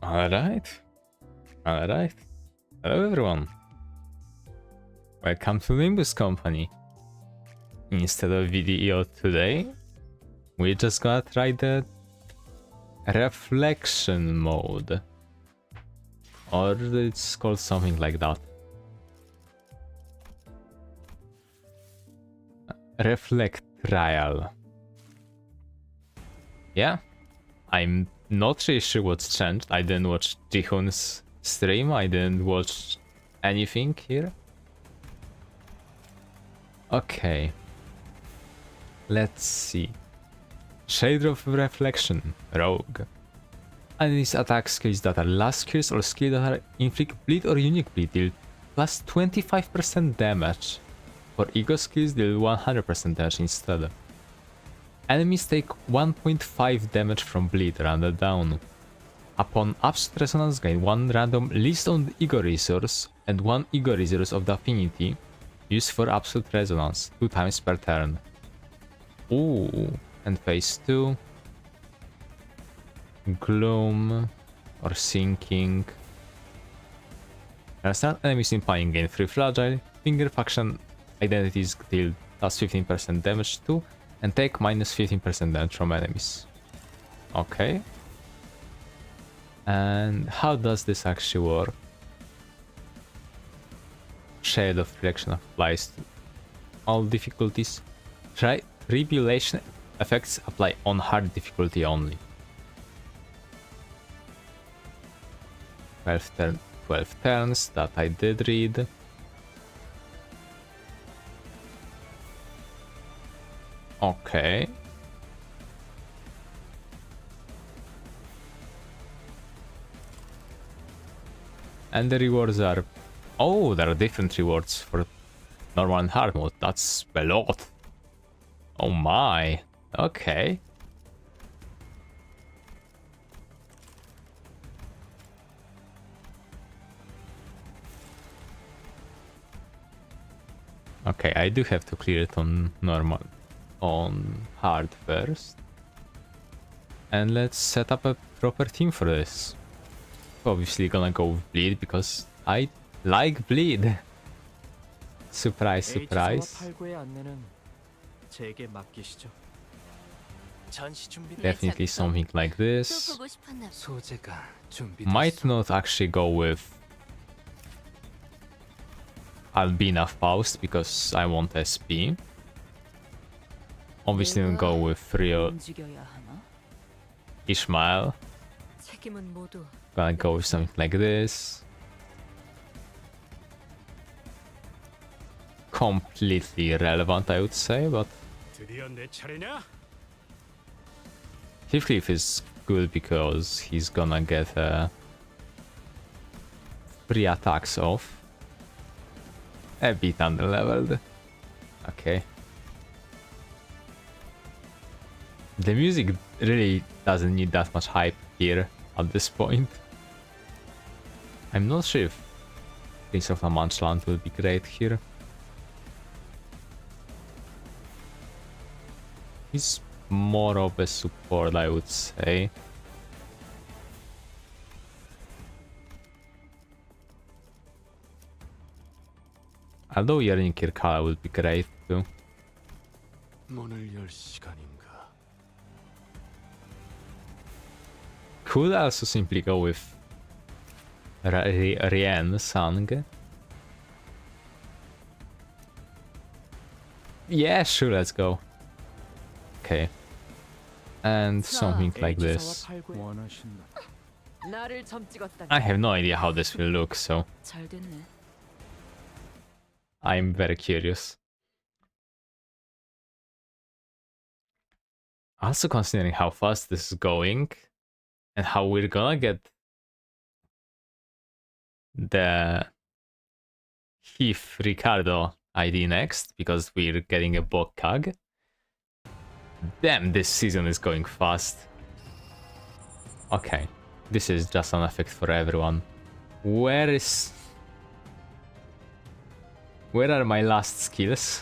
Alright. Alright. Hello everyone. Welcome to Limbus company. Instead of video today, we're just gonna try the reflection mode. Or it's called something like that. Reflect trial. Yeah, I'm not really sure what's changed. I didn't watch Jihun's stream, I didn't watch anything here. Okay. Let's see. Shade of Reflection, Rogue. Enemies attack skills that are last skills or skills that are inflict bleed or unique bleed deal plus 25% damage. For ego skills deal 100% damage instead. Enemies take 1.5 damage from bleed, rounded down. Upon absolute resonance, gain one random least on the ego resource and one ego resource of the affinity used for absolute resonance 2 times per turn. Ooh, and phase 2. Gloom or sinking. Start enemies in pain gain 3 fragile. Finger faction identities deal plus 15% damage too, and take minus 15% damage from enemies. Okay. And how does this actually work? Shade of Reflection applies to all difficulties. Tribulation effects apply on hard difficulty only. 12 turns, that I did read. Okay. And the rewards are... Oh, there are different rewards for normal and hard mode. That's a lot. Oh my. Okay. Okay, I do have to clear it on normal. On hard first. And let's set up a proper team for this. Obviously gonna go with bleed because I like bleed. Surprise, surprise. Definitely something like this. Might not actually go with Albina Faust because I want SP. Obviously we'll go with Rio Ishmael. Gonna go with something like this. Completely irrelevant, I would say, but Heathcliff is good because he's gonna get free attacks off. A bit underleveled. Okay. The music really doesn't need that much hype here at this point. I'm not sure if Prince of Amanchland will be great here. He's more of a support, I would say. Although Yerin Kirkala would be great too. Could also simply go with Rien Sang. Yeah, sure, let's go. Okay. And something like this. I have no idea how this will look, so I'm very curious. Also considering how fast this is going and how we're gonna get the Heath Ricardo ID next, because we're getting a Bokkag. Damn, this season is going fast. Okay, this is just an effect for everyone. Where are my last skills?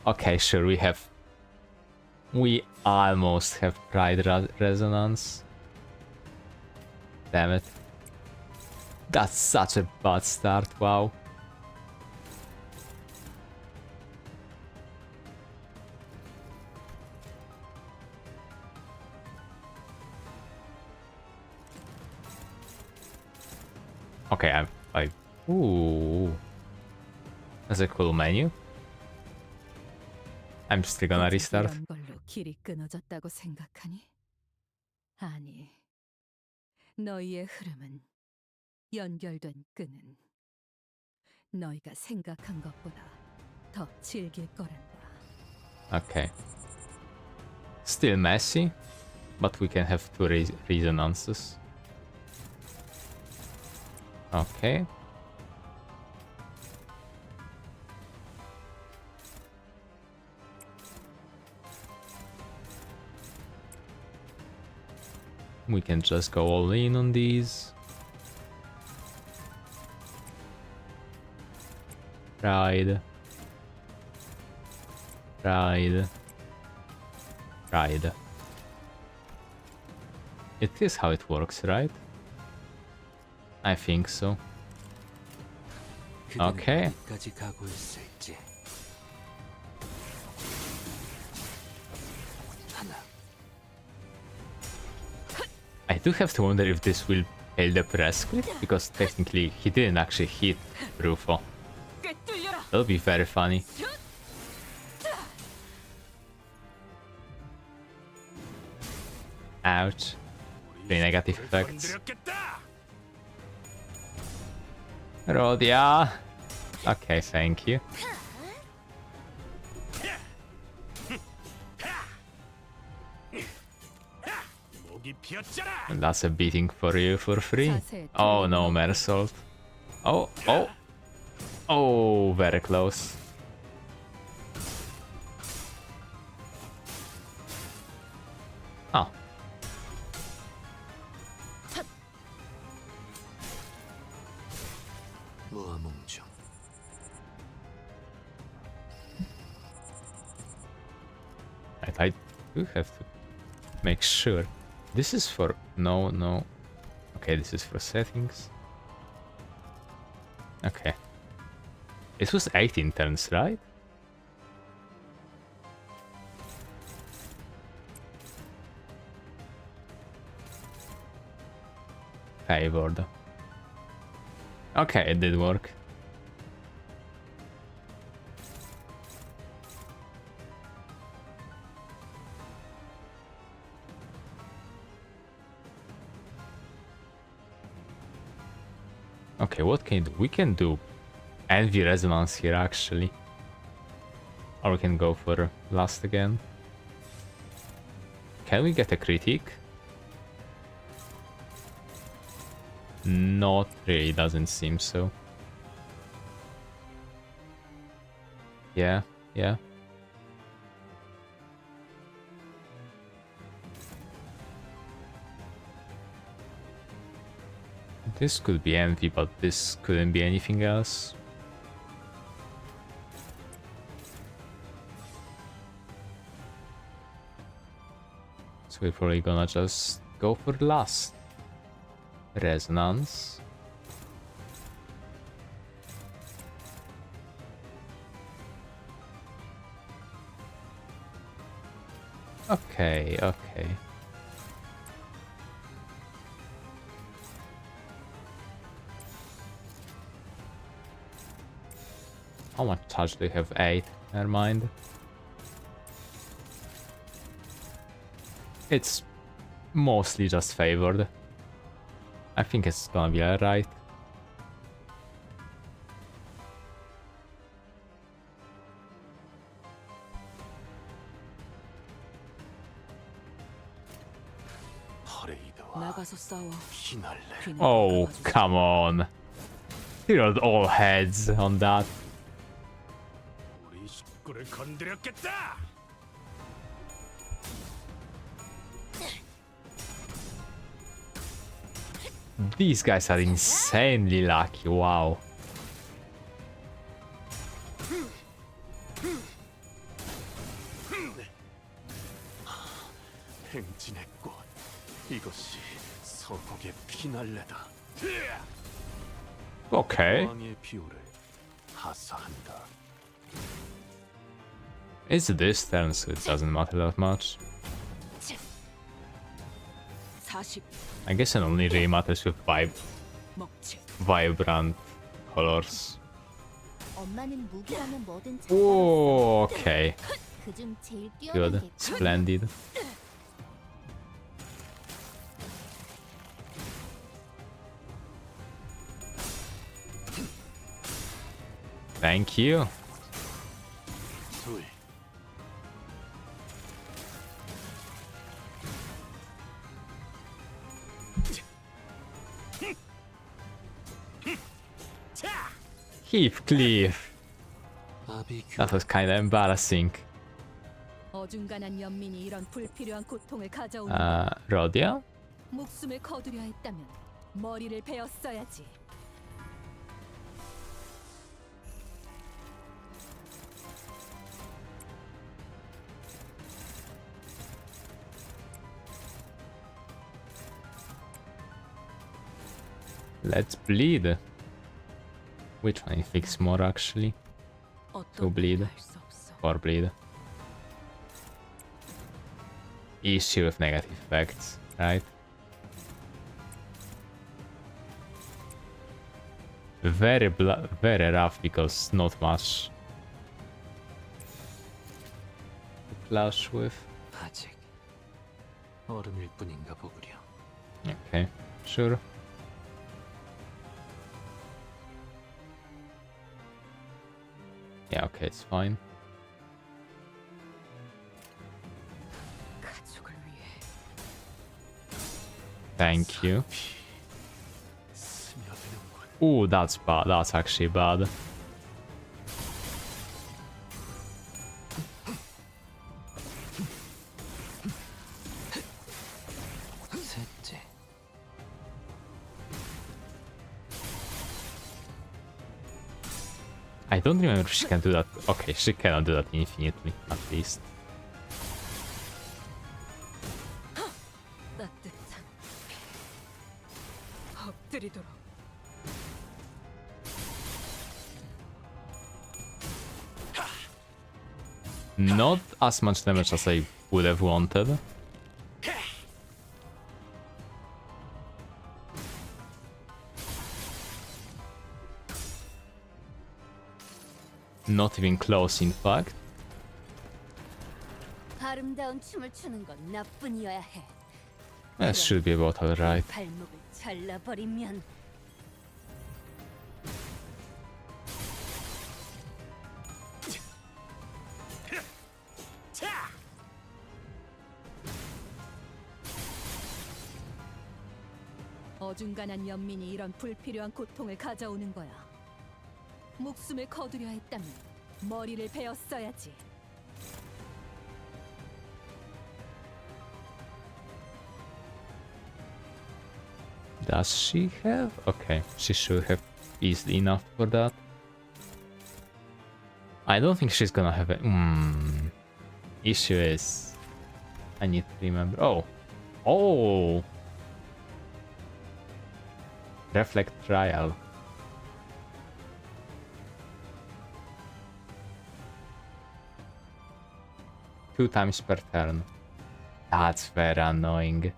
Okay, sure, we have We almost have Pride Resonance. Damn it. That's such a bad start, wow. Okay, ooh. That's a cool menu. I'm still gonna restart. 이런 걸로 길이 끊어졌다고 생각하니? 아니, 너희의 흐름은 연결된 끈은 너희가 생각한 것보다 더 질길 거란다. Okay. Still messy, but we can have two resonances. Okay. We can just go all in on these. Pride. Pride. Pride. It is how it works, right? I think so. Okay. I do have to wonder if this will fail the press clip, because technically he didn't actually hit Rufo. That'll be very funny. Ouch. Three negative effects. Rodia. Okay, thank you. And that's a beating for you for free. Oh no, Mersault. Oh, oh. Oh, very close. Oh. I do have to make sure. This is for... No, no. Okay, this is for settings. Okay. It was 18 turns, right? Favored. Okay, it did work. Okay, what can we do? We can do Envy Resonance here, actually. Or we can go for Last again. Can we get a critique? Not really, doesn't seem so. Yeah, yeah. This could be Envy, but this couldn't be anything else. So we're probably gonna just go for the last Resonance. Okay, okay. How much touch do you have? 8. Never mind. It's mostly just favored. I think it's gonna be alright. Oh, come on. Here are all heads on that. These guys are insanely lucky, wow. 행진의 꽃, 이것이 서곡의 피날레다. Okay. 왕의 비호를 하사한다. It's this turn, so it doesn't matter that much. 40 I guess it only really matters with 먹지. vibrant colors. 엄마는 무기라면 뭐든 잘 Oh, okay. 그중 제일 뛰어난 Good. 게 Splendid. Thank you. 둘, Heathcliff. 아비규. That was kind of embarrassing. 어중간한 연민이 이런 불필요한 고통을 가져오는 거야. Rhodia? 목숨을 거두려 했다면 머리를 베었어야지. Let's bleed. Which one inflicts more actually? To bleed. 할수 없어. Or bleed. Issue with negative effects, right? Very rough because not much to clash with. 아직 얼음일 뿐인가 보구려. Okay, sure. Yeah, okay, it's fine. 가족을 위해 Thank you. 스며드는군. Ooh, that's bad. That's actually bad. 셋째, I don't remember if she can do that. Okay, she cannot do that infinitely, at least. 따뜻한 엎드리도록. Not as much damage as I would have wanted. Not even close, in fact. 아름다운 춤을 추는 건 나뿐이어야 해. That should be about alright. 발목을 잘라버리면 어중간한 연민이 이런 불필요한 고통을 가져오는 거야. 목숨을 거두려 했다면 머리를 베었어야지. Does she have? Okay, she should have easily enough for that. I don't think she's gonna have it. Issue is... I need to remember. Oh! Oh! Reflect trial. Two times per turn. That's very annoying.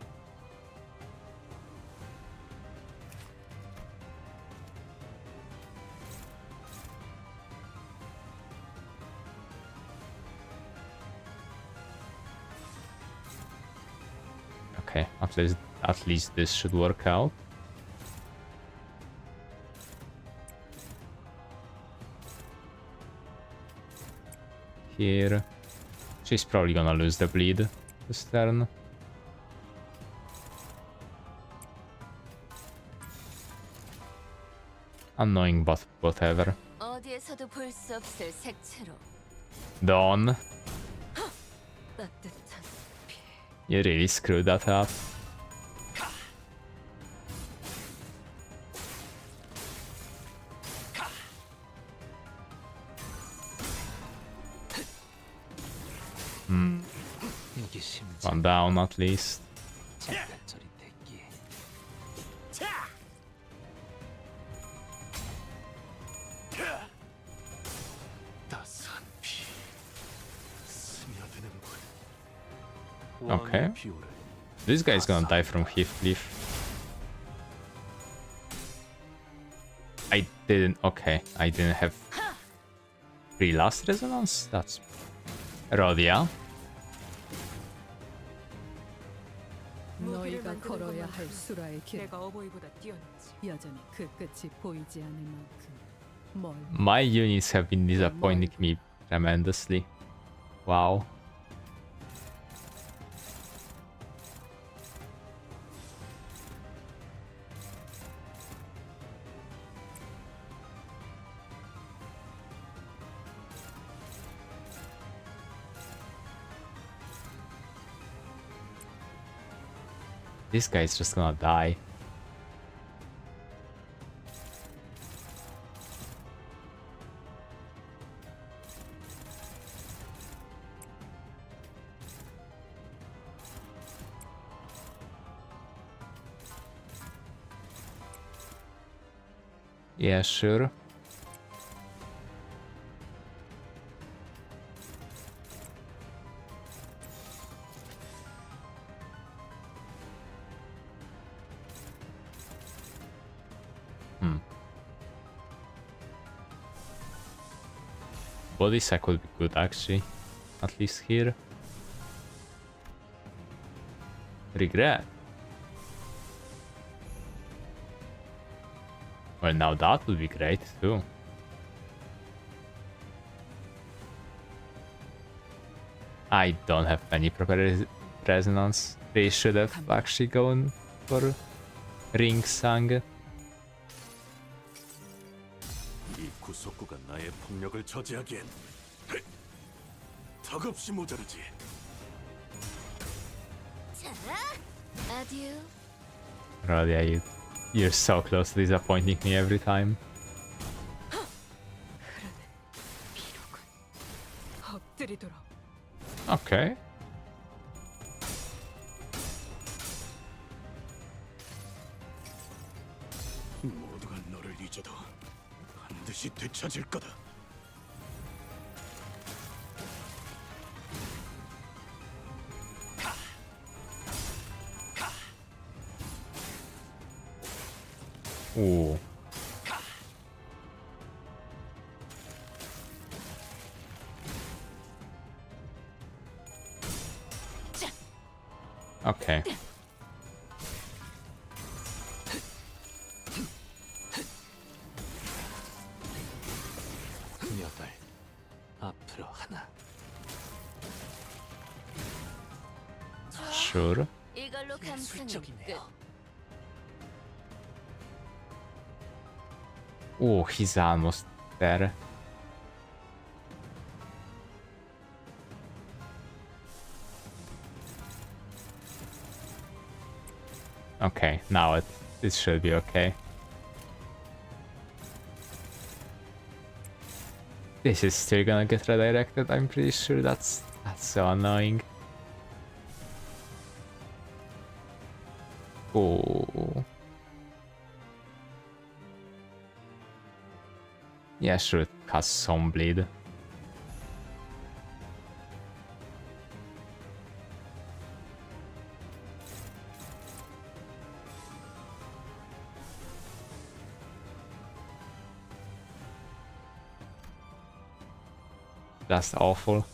Okay, at least this should work out. Here. She's probably gonna lose the bleed this turn. Annoying, but whatever. 어디에서도 볼 수 없을 색채로 Dawn, 따뜻한 you really screwed that up. 심장 One down at least. 잠깐 저리 대기. 따스한 피 스며드는군. Okay. 왕의 비호를 This guy's gonna die from Heathcliff. I didn't. Okay, I didn't have 3 last resonance. That's Rodia. 너희가 걸어야 할 수라의 길 내가 어버이보다 뛰어났지. 여전히 그 끝이 보이지 않을 만큼 멀. My units have been disappointing me tremendously. Wow. This guy's just gonna die. Yeah, sure. Body sack would be good actually. At least here. Regret. Well, now that would be great too. I don't have any proper resonance. They should have actually gone for ring sang. 이 구속구가 나의 폭력을 저지하기엔 턱없이 모자르지. 자, 아듀. Rodia, you're so close to disappointing me every time. 비로군. 엎드리도록. Okay. 모두가 너를 잊어도 반드시 되찾을 거다. Ooh. Okay. 여덟 앞으로 하나. Sure. 이걸로 감상은 끝. 예술적이네요. Oh, he's almost there. Okay, now it should be okay. This is still gonna get redirected, I'm pretty sure. That's so annoying. Oh. Yeah, sure, it casts some bleed. That's awful.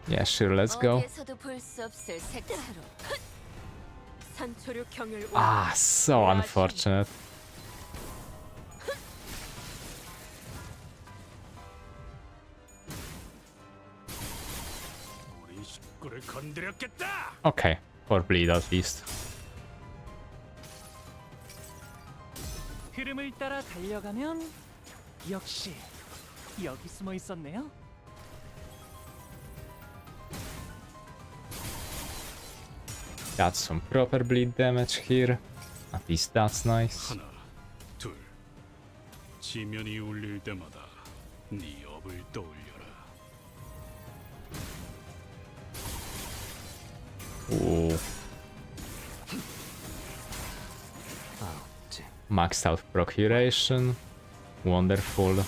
Yeah, sure, let's go. 어디에서도 볼 수 없을 색채로. 산초류 경을 Ah, so unfortunate. 우리 식구를 건드렸겠다. Okay, for bleed at least. 흐름을 따라 달려가면 역시 여기 숨어 있었네요. Got some proper bleed damage here. At least that's nice. 하나, 둘. 지면이 울릴 때마다 네 업을 떠올려라. Ooh. 아홉째. Maxed out procuration. Wonderful.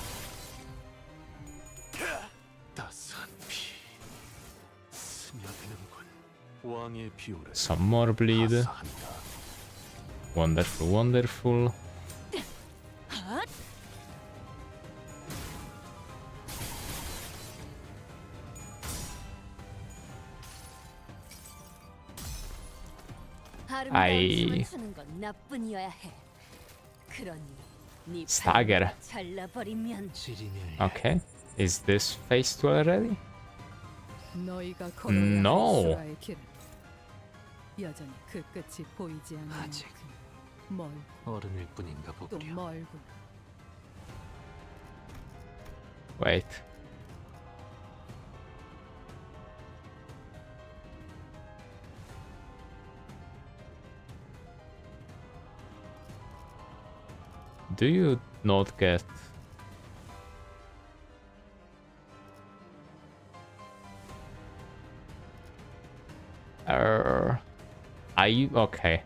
따스한 피 스며드는군. 왕의 비호를 Some more bleed. 하사한다. Wonderful, wonderful. 아름다운 아이. 춤을 추는 건 나뿐이어야 해. 그러니 네 Stagger. 발목을 잘라버리면 지리멸 Okay. Is this phase 2 already? 너희가 걸어야 No. 할 수라의 길은 여전히 그 끝이 보이지 않는 아직. 멀고 어른일 뿐인가 또 보구려. 멀고. Wait. Do you not get... Okay.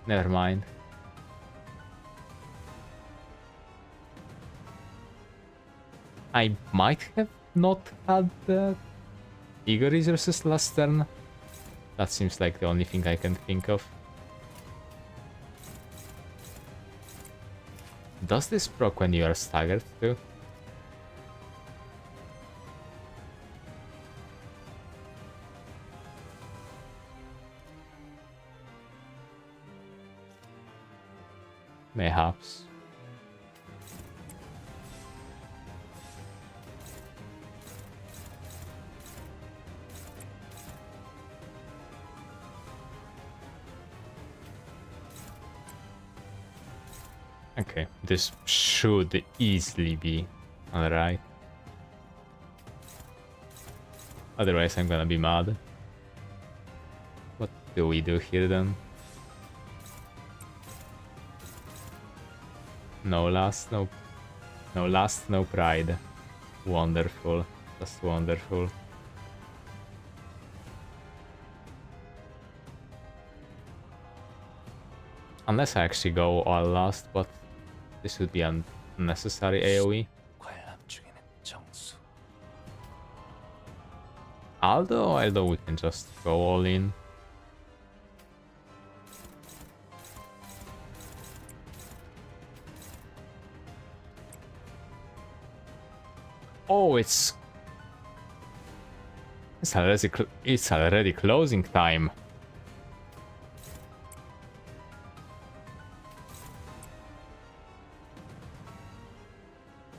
Never mind. I might have not had the Eager resources last turn. That seems like the only thing I can think of. Does this proc when you are staggered too? Mayhaps. Okay, this should easily be alright. Otherwise I'm gonna be mad. What do we do here then? No last, no last, no pride. Wonderful, just wonderful. Unless I actually go all last, but this would be unnecessary AoE. 관람 중에는 정수. Although we can just go all in. Oh, it's already closing time.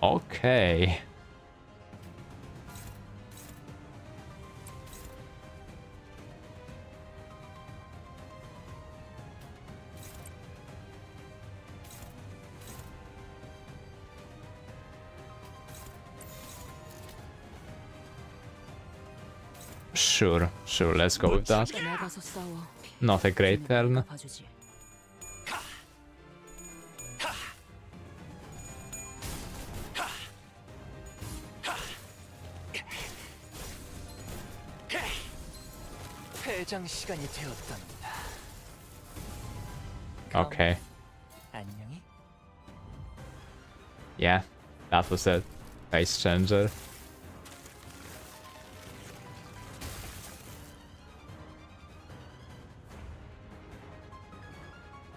Okay. Sure, let's go with that. 나가서 싸워. Not a great turn. 봐주지. 퇴장 시간이 되었답니다. Okay. 안녕히. Yeah, that was a face changer.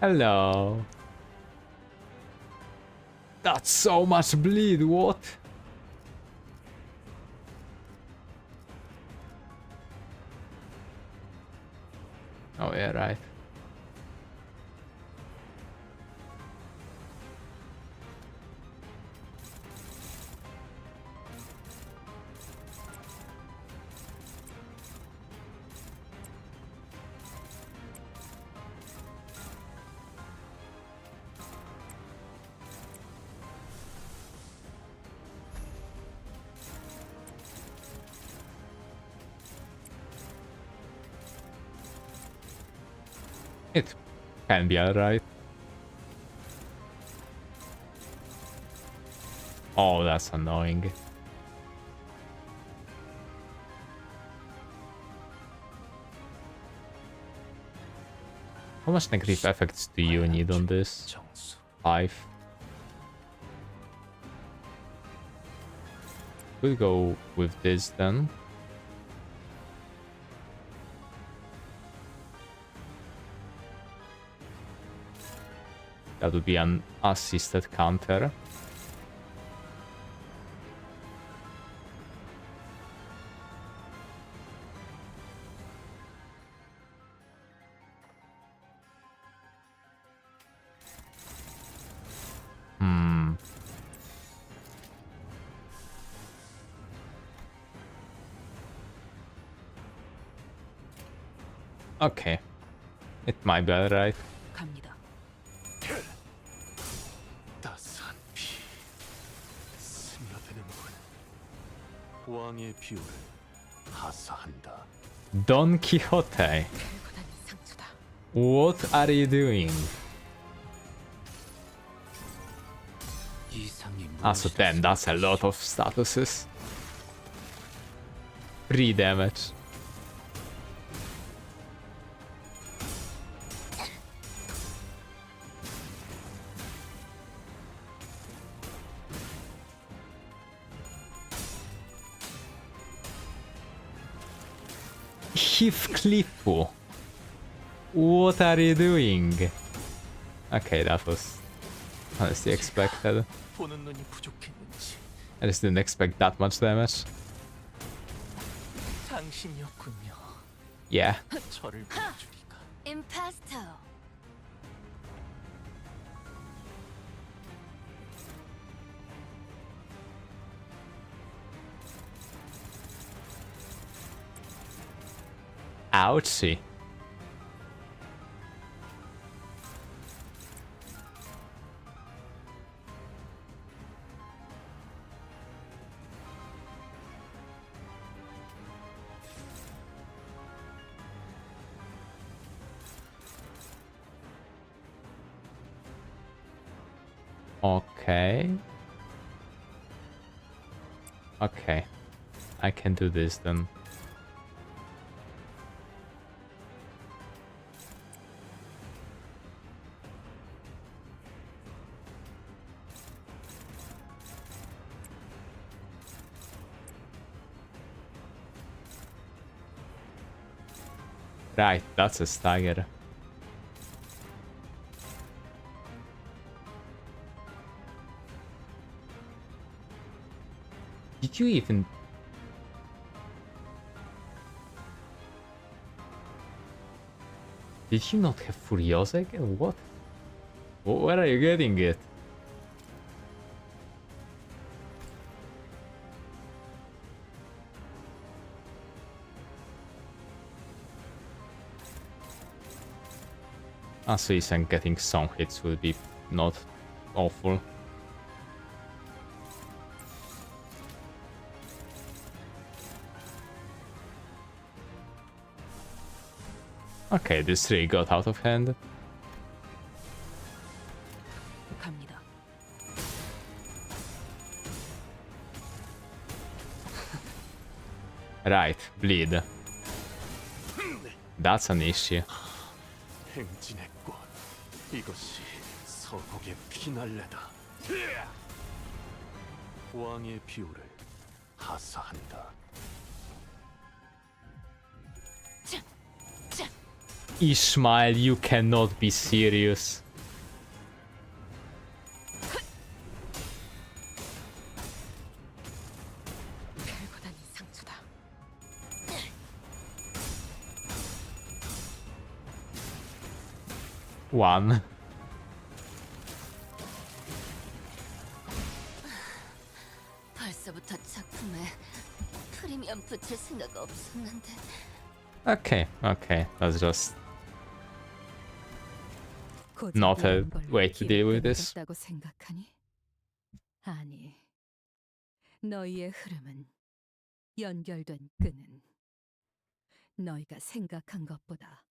Hello. That's so much bleed, what? Oh yeah, right. It can be alright. Oh, that's annoying. How much negative effects do you need on this? 정수. 5. We'll go with this then. That would be an assisted counter. Okay. It might be alright. 갑니다. 따스한 피 스며드는군. 왕의 비호를 하사한다. Don Quixote, 별거 다닌 상처다. what are you doing? 이상이 Also, damn, that's a lot of statuses. 3 damage. Heathcliff, what are you doing? Okay, that was honestly expected. 보는 눈이 부족했는지 I just didn't expect that much damage. 당신이었군요. Yeah. 저를 보여주리가. 임파스터. Ouchie. Okay. Okay. I can do this then. Right, that's a stagger. Did you even... Did you not have Furiosa again? What? Where are you getting it? So isn't getting some hits will be not awful. Okay, this really got out of hand. 갑니다. Right, bleed. That's an issue. 행진의 꽃. 이것이 서곡의 피날레다. 왕의 비호를 하사한다. Ishmael, you cannot be serious. 별거 다닌 상처다. One. 벌써부터 작품에 프리미엄 붙일 생각 없었는데. Okay, okay, that's just 고작 not a 이런 걸로 way to deal with this. 기획되겠다고 생각하니? 아니, 너희의 흐름은 연결된 끈은 너희가 생각한 것보다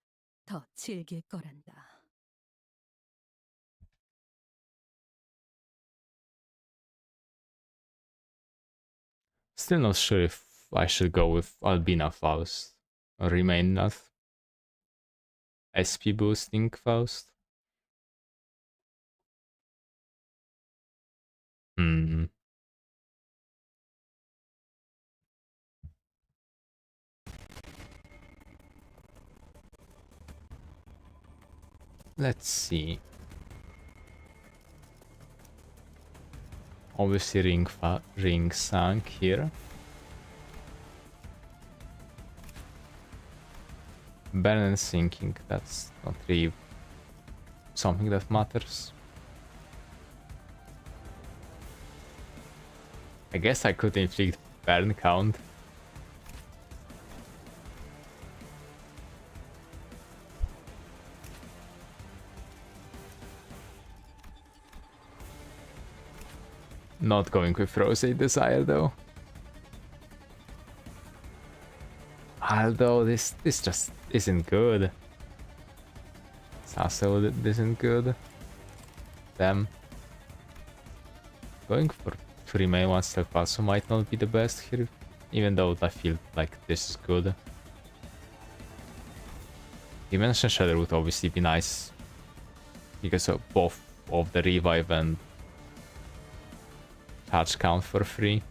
더 즐길 거란다. Still not sure if I should go with Albina Faust or remain not SP boosting Faust. Hmm. Let's see. Obviously ring sank here. Balance sinking, that's not really something that matters. I guess I could inflict burn count. Not going with Roseate Desire though. Although this just isn't good. Sasso isn't good. Damn. Going for 3 main 1 stealth also might not be the best here, even though I feel like this is good. Dimension Shadow would obviously be nice because of both of the revive and touch count for free.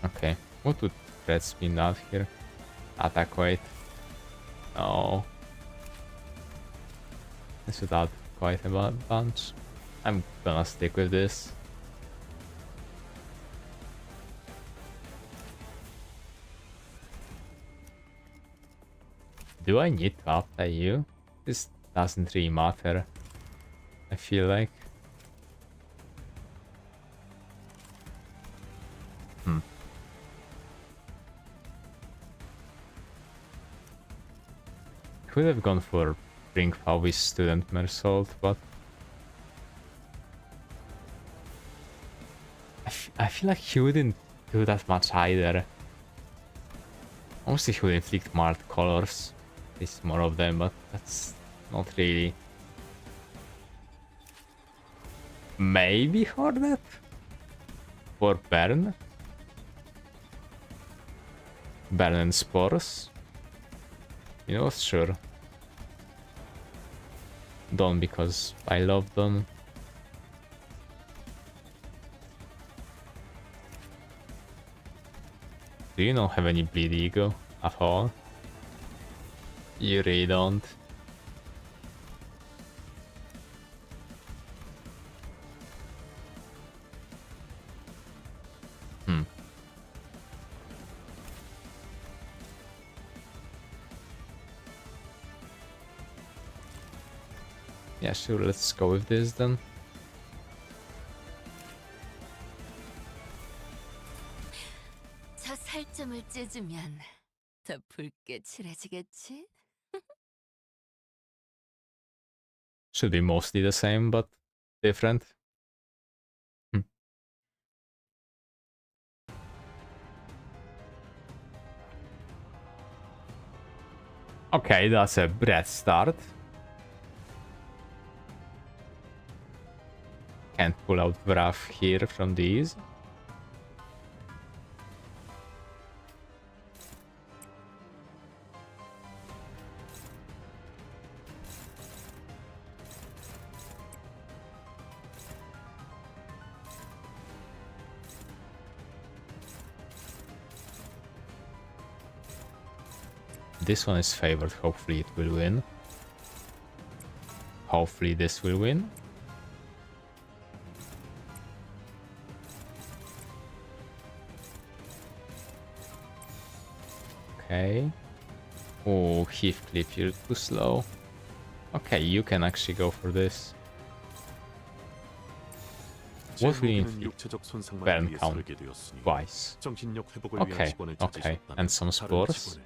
Okay, what would red spin out here? Attack weight. No. This would add quite a bunch. I'm gonna stick with this. Do I need to update you? This doesn't really matter, I feel like. Could have gone for Bring Favis Student Mersault, but I feel like he wouldn't do that much either. Honestly, he would inflict marked colors. At least more of them, but that's not really. Maybe Hornet? For Burn? Burn and Spores? You know what, sure. Dawn because I love Dawn. Do you not have any bleed ego at all? You really don't. Yeah, sure, let's go with this then. 저 살점을 찢으면 더 붉게 칠해지겠지? Should be mostly the same, but different. Okay, that's a breath start. Can't pull out Wrath here from these. This one is favored, hopefully it will win. Hopefully this will win. Okay. Oh, Heathcliff, you're too slow. Okay, you can actually go for this. What will you inflict? Burn count twice. Okay, okay, and some spores.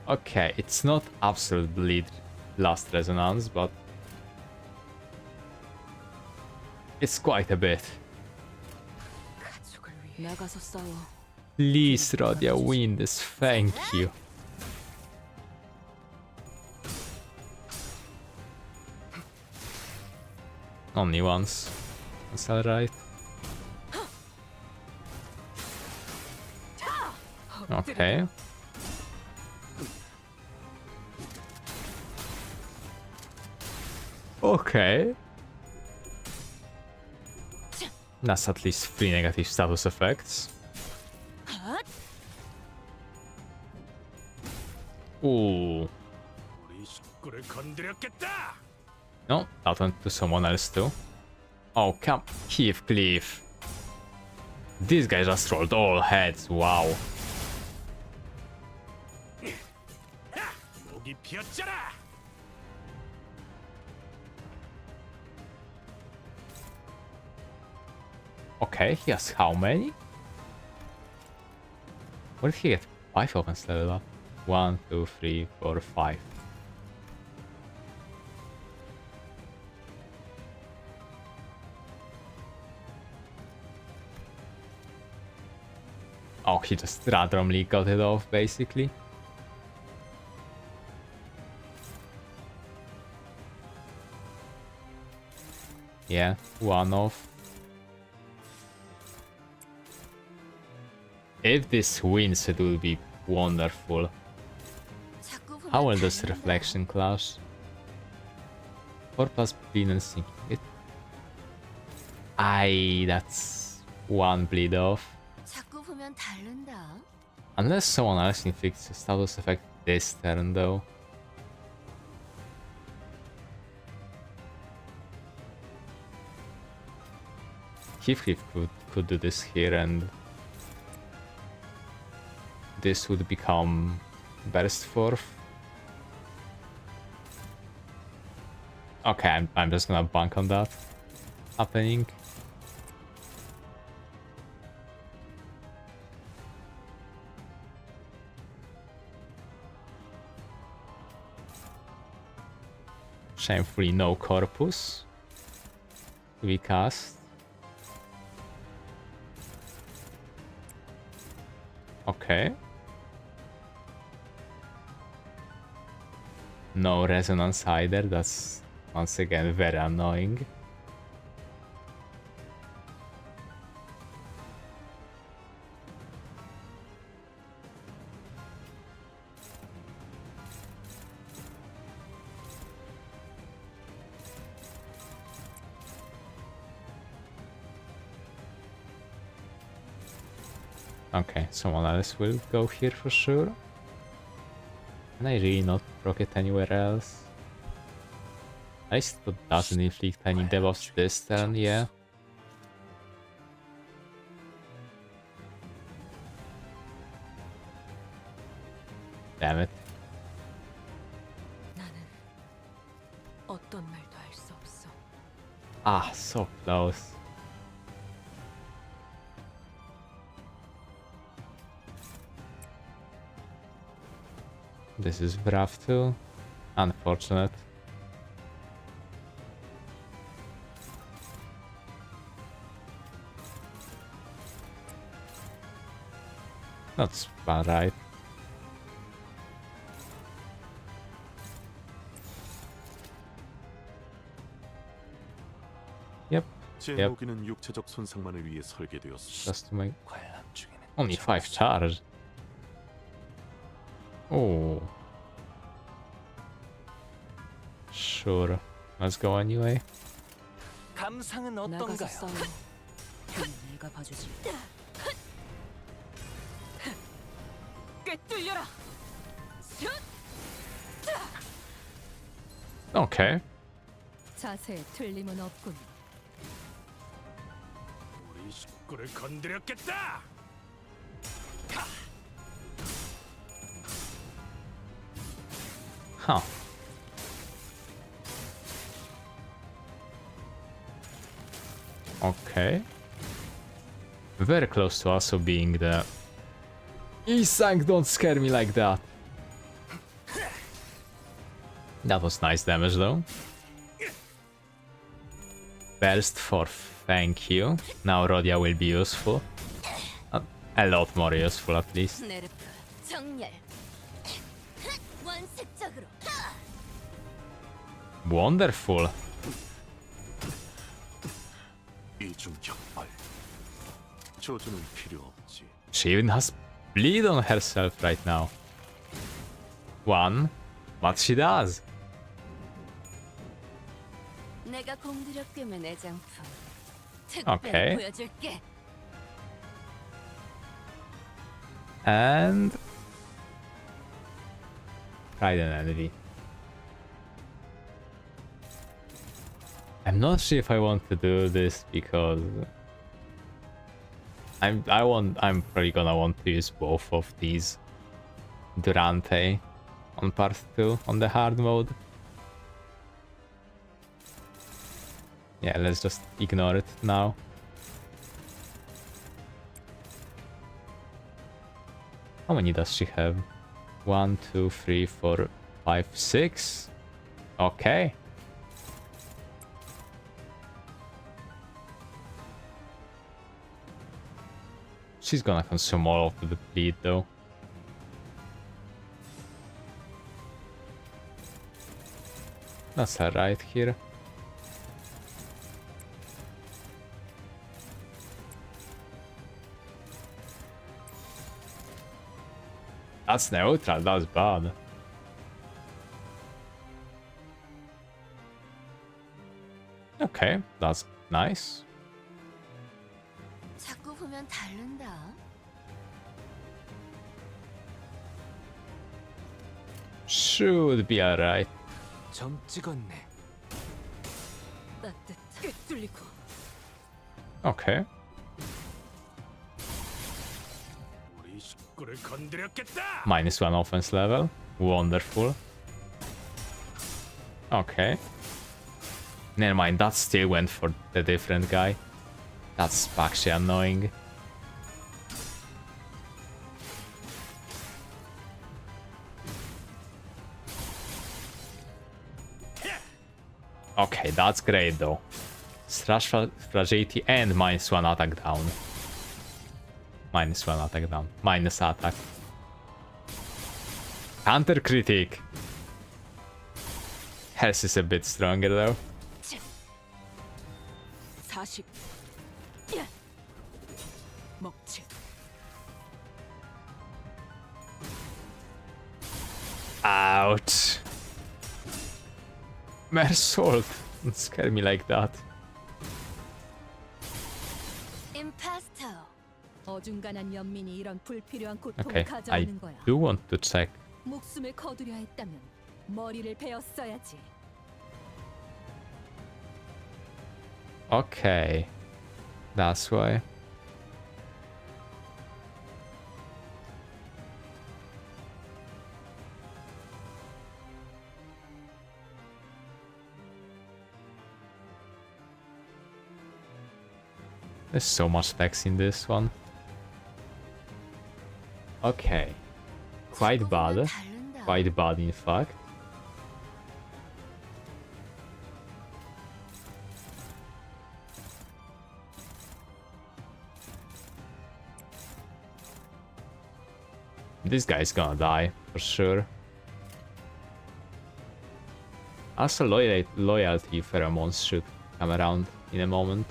Okay, it's not absolute bleed last resonance, but it's quite a bit. 가족을 위해 나가서 싸워. Please, Radia, win this. Thank you. Only once. That's alright. Okay. Okay. That's at least 3 negative status effects. Ooh. 우리 식구를 건드렸겠다. No, that went to someone else too. Oh, come. Heathcliff. This guy just rolled all heads. Wow. 목이 피었잖아. Okay, he has how many? What did he get? 5 offense level up. 1, 2, 3, 4, 5. Oh, he just randomly got it off, basically. Yeah, 1 off. If this wins, it will be wonderful. 자꾸 보면 How will this 닮는다. reflection clash? 4 plus bleed and sinking it. Aye, that's 1 bleed off. 자꾸 보면 다른다. Unless someone else inflicts a status effect this turn though. Heathcliff could do this here and this would become burst forth. Okay, I'm just gonna bank on that happening. Shamefully no corpus to be cast. Okay. No resonance either, that's once again very annoying. Okay, someone else will go here for sure. Can I really not proc it anywhere else? At least it doesn't inflict any debuffs this turn, yeah. Damn it. 나는 어떤 말도 할 수 없어. Ah, so close. This is rough too. Unfortunate. That's bad, right? Yep, 제 Yep. 무기는 육체적 손상만을 위해 설계되었습니다. just to make 관람 중에는 only 5 charge. Oh. Sure. Let's go anyway. 감상은 나가서 어떤가요? 싸워. 그건 내가 봐주지. 꿰뚫려라. Okay. 자세에 틀림은 없군. 우리 식구를 건드렸겠다. Huh. Okay. Very close to also being the... Isang, don't scare me like that. That was nice damage though. Burst for thank you. Now Rodia will be useful. A lot more useful at least. 네르프 정렬. 원색적으로. Wonderful. 이중 격발. 저주는 필요 없지. She even has bleed on herself right now. One, but she does. 내가 공들여 꿰맨 애장품. 오케이. 특별히 보여줄게. And Pride and Envy. I'm not sure if I want to do this because I'm probably gonna want to use both of these Durante on part 2 on the hard mode. Yeah, let's just ignore it now. How many does she have? 1, 2, 3, 4, 5, 6. Okay. She's gonna consume all of the bleed though. That's her right here. That's neutral, that's bad. Okay, that's nice. 자꾸 보면 다른다. Should be alright. 점 찍었네. 따뜻해. 뚫리고. Okay. 우리 식구를 건드렸겠다. -1 offense level. Wonderful. Okay. Never mind, that still went for the different guy. That's actually annoying. Okay, that's great though. Slash fragility and -1 attack down. -1 attack down. Minus attack. Counter critic. Health is a bit stronger though. 40. 먹지. Ouch. Mersault. Don't scare me like that. 임파스터. 어중간한 연민이 이런 불필요한 고통을 Okay, I 가져오는 거야. do want to check. 목숨을 거두려 했다면 머리를 베었어야지. Okay. That's why. There's so much text in this one. Okay. Quite 자꾸 보면 bad. 다른다. Quite bad in fact. This guy's gonna die, for sure. Also, loyalty pheromones should come around in a moment.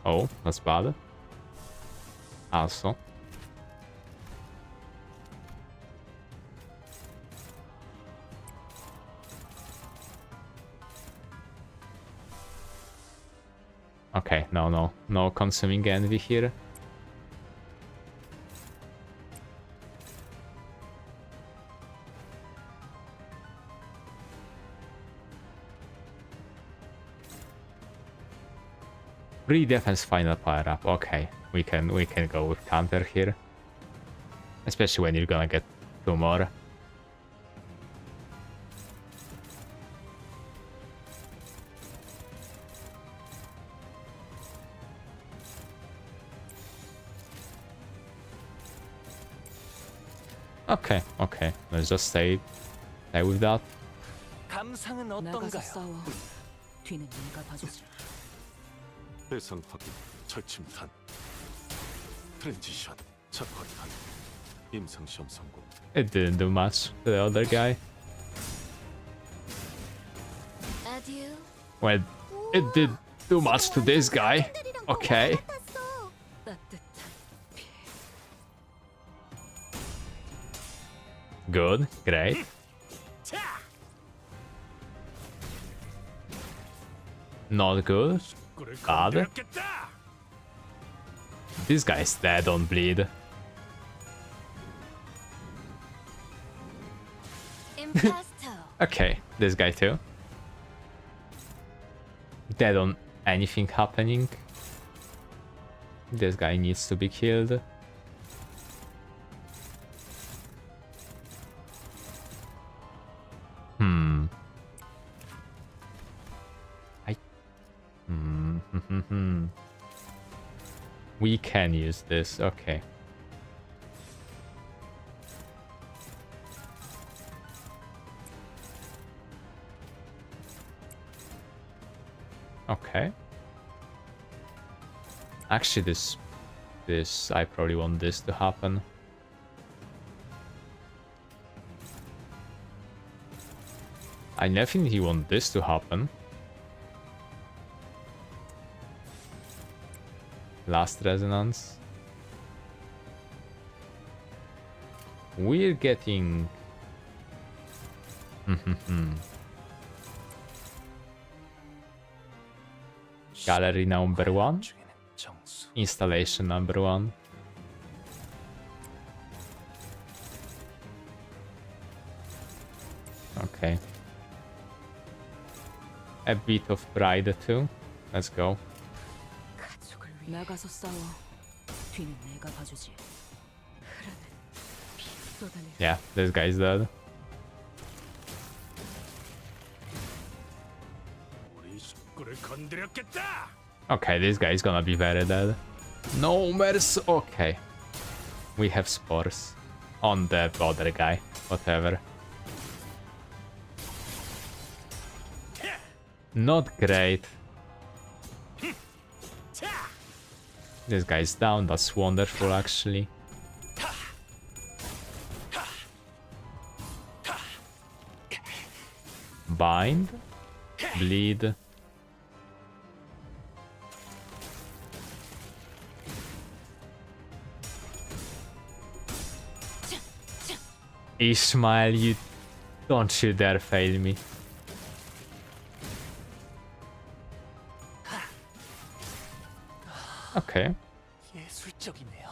Oh, that's bad. Also. Okay, no consuming envy here. Free defense final power up. Okay, we can go with counter here, especially when you're gonna get 2 more. Okay, okay. Let's just stay with that. 감상은 나가서 어떤가요? 싸워. 뒤는 네가 봐주지. 대상 확인, 절침탄, 트랜지션, 착화탄, 임상시험 성공. It didn't do much to the other guy. 아듀. Well, it did do much to this guy. Okay. 따뜻한 피. Good. Great. Not good. 식구를 Bad. 건드렸겠다. This guy's dead on bleed. 임파스터. Okay, this guy too. Dead on anything happening. This guy needs to be killed. Hmm. We can use this, okay. Okay. Actually, this I probably want this to happen. I definitely want this to happen. Last resonance. We're getting... Gallery number 1. 중에는 정수. Installation number 1. Okay. A bit of pride too. Let's go. 가족을 위해 나가서 싸워. 뒤는 내가 봐주지. 흐르는 피 쏟아내. Yeah, this guy's dead. 우리 식구를 건드렸겠다. Okay, this guy is gonna be very dead. No mercy. Okay. We have spores on the other guy. Whatever. Not great. This guy's down. That's wonderful, actually. Bind. Bleed. Ishmael, you don't you dare fail me. Okay. 예술적이네요.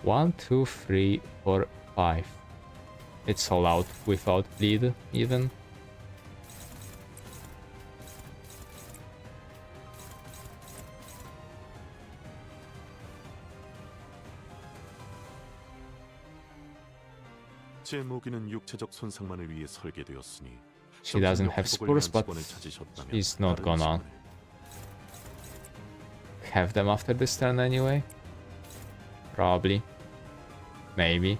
One, two, three, four, five. It's all out without bleed, even. 제 모기는 육체적 손상만을 위해 설계되었으니 She doesn't have 정신력 spores, 회복을 but 위한 직원을 찾으셨다면 she's not 다른 gonna 직원을. have them after this turn anyway. Probably. Maybe.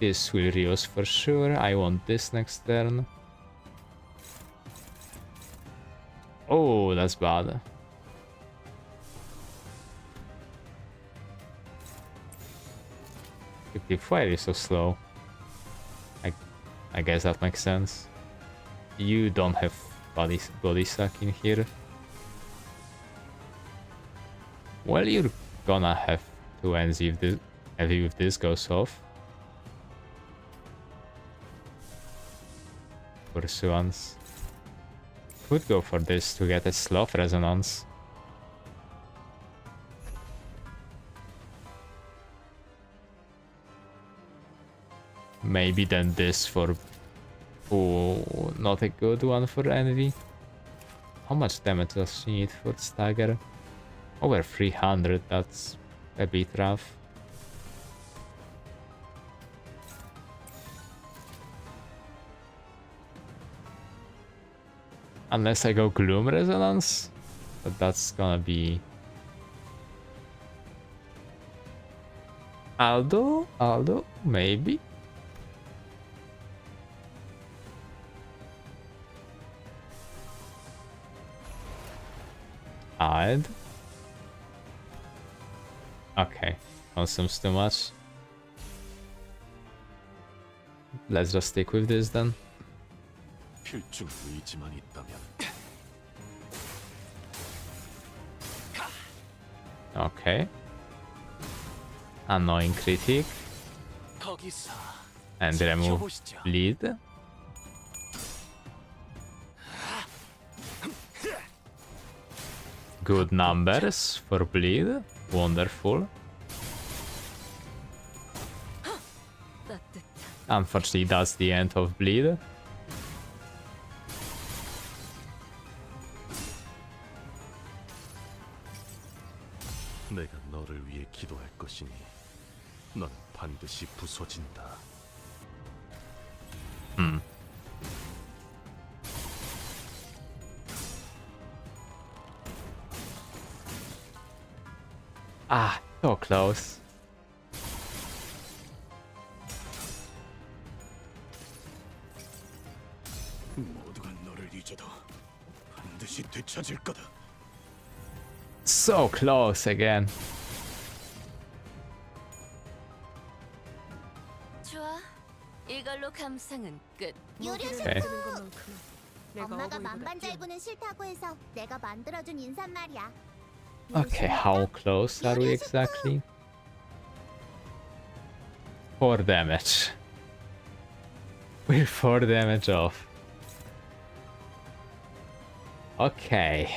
This will reuse for sure. I want this next turn. Oh, that's bad. The fire is so slow. I guess that makes sense. You don't have body suck in here. Well, you're gonna have to end if this goes off. Pursuance. Could go for this to get a sloth resonance. Maybe then this for... Oh, not a good one for Envy. How much damage does she need for stagger? Over 300, that's a bit rough. Unless I go Gloom Resonance, But that's gonna be Aldo, maybe. Hide. Okay, consumes too much. Let's just stick with this then. 필중 의지만 있다면 Okay. Annoying critic. 거기서 And remove 지켜보시죠. bleed. Good numbers for bleed. Wonderful. 따뜻한 Unfortunately, that's the end of bleed. 내가 너를 위해 기도할 것이니 넌 반드시 부서진다. Ah, so close. 모두가 너를 잊어도 반드시 되찾을 거다. So close again. 좋아. 이걸로 감상은 끝. 요리를 Okay. 하는 것만큼은 내가 엄마가 어버이보다 만반잘부는 싫다고 해서 내가 만들어준 인사말이야. Okay, how close are we exactly? 4 damage. We're 4 damage off. Okay.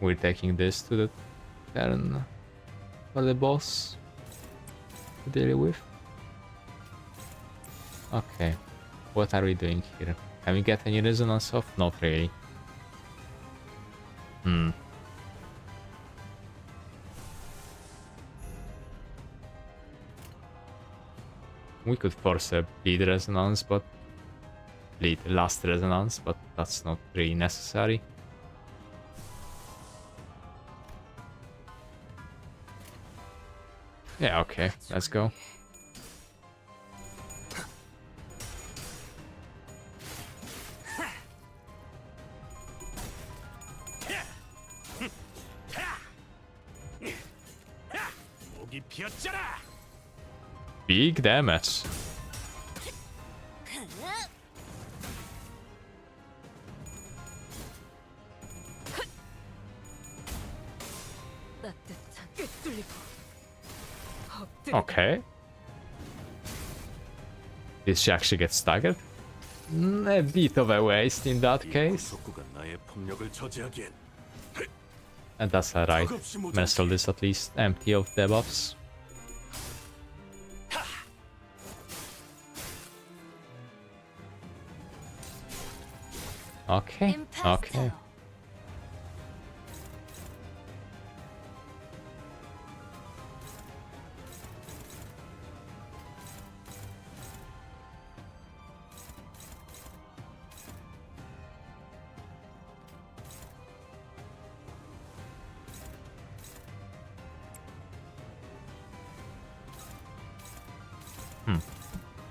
We're taking this to the turn for the boss to deal with. Okay, what are we doing here? Can we get any resonance off? Not really. We could force a bleed resonance, but bleed last resonance, but that's not really necessary. Yeah, okay, let's go. 목이 피었잖아. Big damage. 따뜻한 꿰뚫리고 엎드려. Okay. Did she actually get staggered? A bit of a waste in that 이 case. 구속구가 나의 폭력을 저지하기엔 And that's alright. 턱없이 모자라지. Menstrual is at least empty of debuffs. Okay, okay. 임파스터.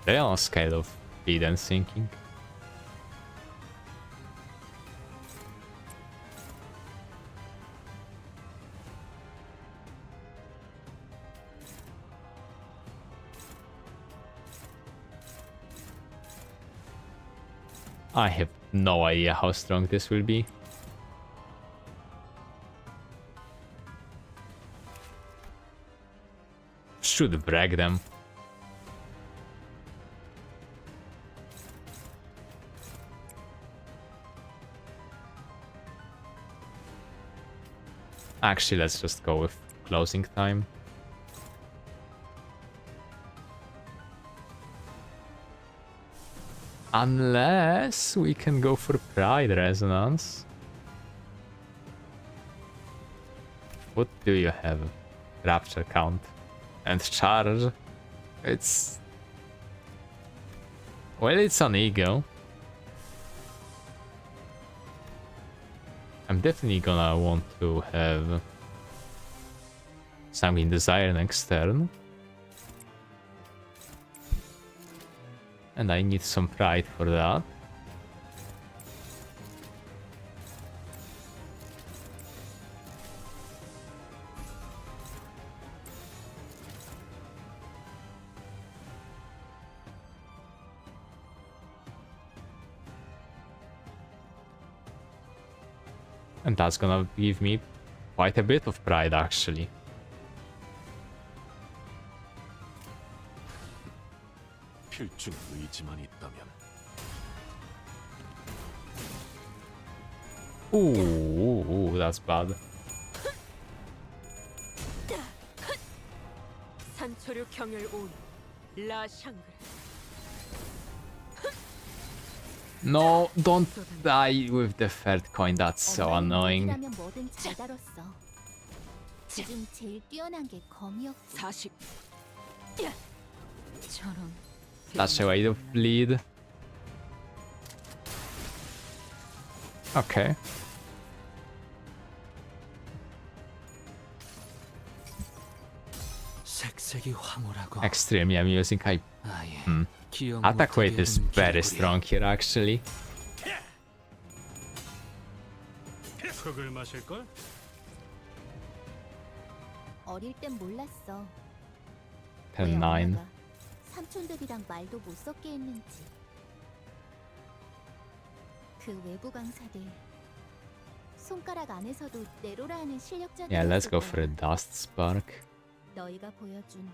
They're on a scale of speed and sinking. I have no idea how strong this will be. Should brag them. Actually, let's just go with closing time. Unless we can go for Pride Resonance. What do you have? Rapture count and charge. It's... Well, it's an ego. I'm definitely gonna want to have Sanguine Desire next turn. And I need some pride for that. And that's gonna give me quite a bit of pride, actually. 필중 의지만 있다면 Ooh, that's bad. 산초류 경혈 온 라샹그레. No, don't die with the third coin. That's so annoying. 이라면 뭐든 잘 다뤘어. 지금 제일 뛰어난 게 검이었고. 40. 저런. That's a way to bleed. Okay. 색색이 황홀하고 Extremely amusing. 아예 Hmm. 기억 Attack weight 못하게 is 된 very 개구리. strong here, actually. 흙을 마실 걸? 어릴 땐 몰랐어. Turn 왜 9. 엄마가 삼촌들이랑 말도 못 섞게 했는지. 그 외부 강사들 손가락 안에서도 내로라 하는 실력자들. Yeah, let's go for a Dust Spark. 너희가 보여준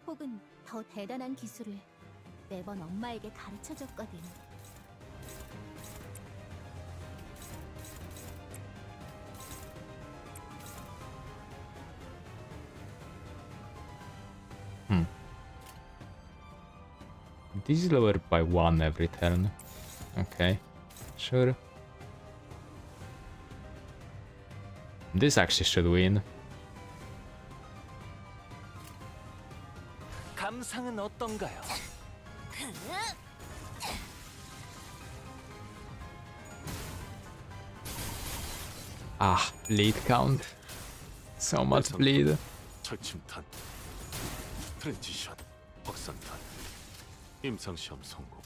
혹은 더 대단한 기술을 매번 엄마에게 가르쳐줬거든. This is lowered by 1 every turn. Okay, sure. This actually should win. 감상은 어떤가요? Ah, bleed count. So much bleed. 철침탄, 트랜지션, 확산탄, 임상시험 성공.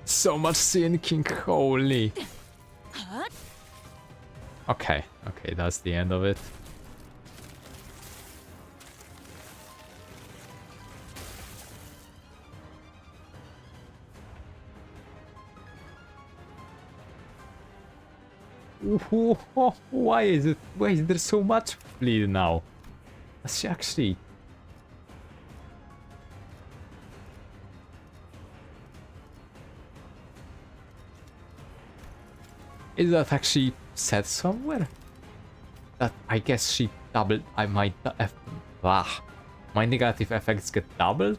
So much sinking, holy. Okay, okay, that's the end of it. Why is there so much bleed now? That's actually... Is that actually said somewhere? That I guess she doubled. My negative effects get doubled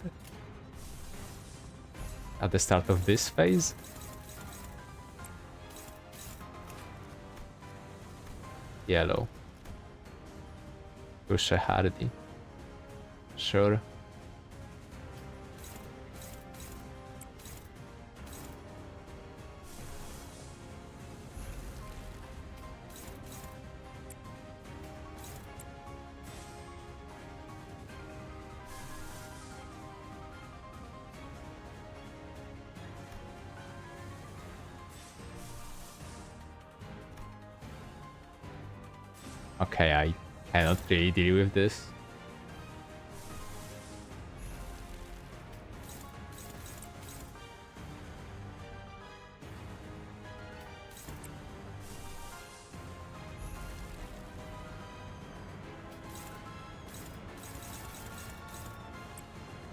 at the start of this phase. Yellow. Push a hardy. Sure. Okay, I cannot really deal with this.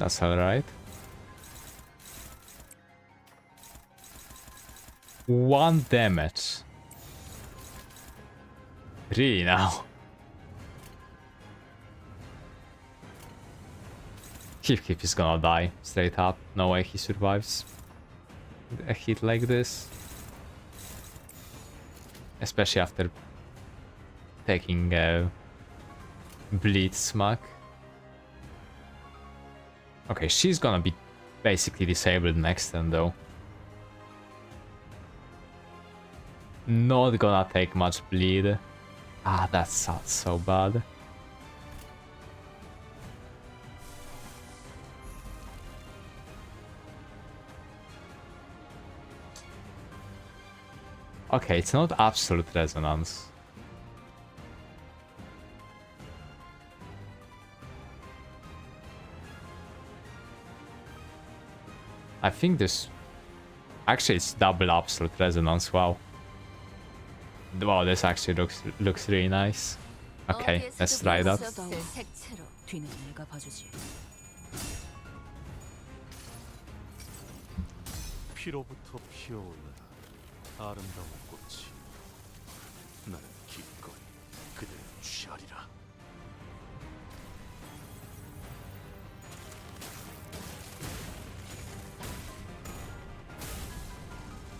That's alright. 1 damage. 3 now. Heathcliff is gonna die straight up. No way he survives a hit like this. Especially after taking a bleed smack. Okay, she's gonna be basically disabled next turn though. Not gonna take much bleed. Ah, that sounds so bad. Okay, it's not absolute resonance. I think this... Actually, it's double absolute resonance, wow. Wow, this actually looks really nice. Okay, let's try that. 색채로 뒤는 내가 봐주지. 피로부터 피어올라 아름다운 꽃이 나는 기꺼이 그대를 취하리라.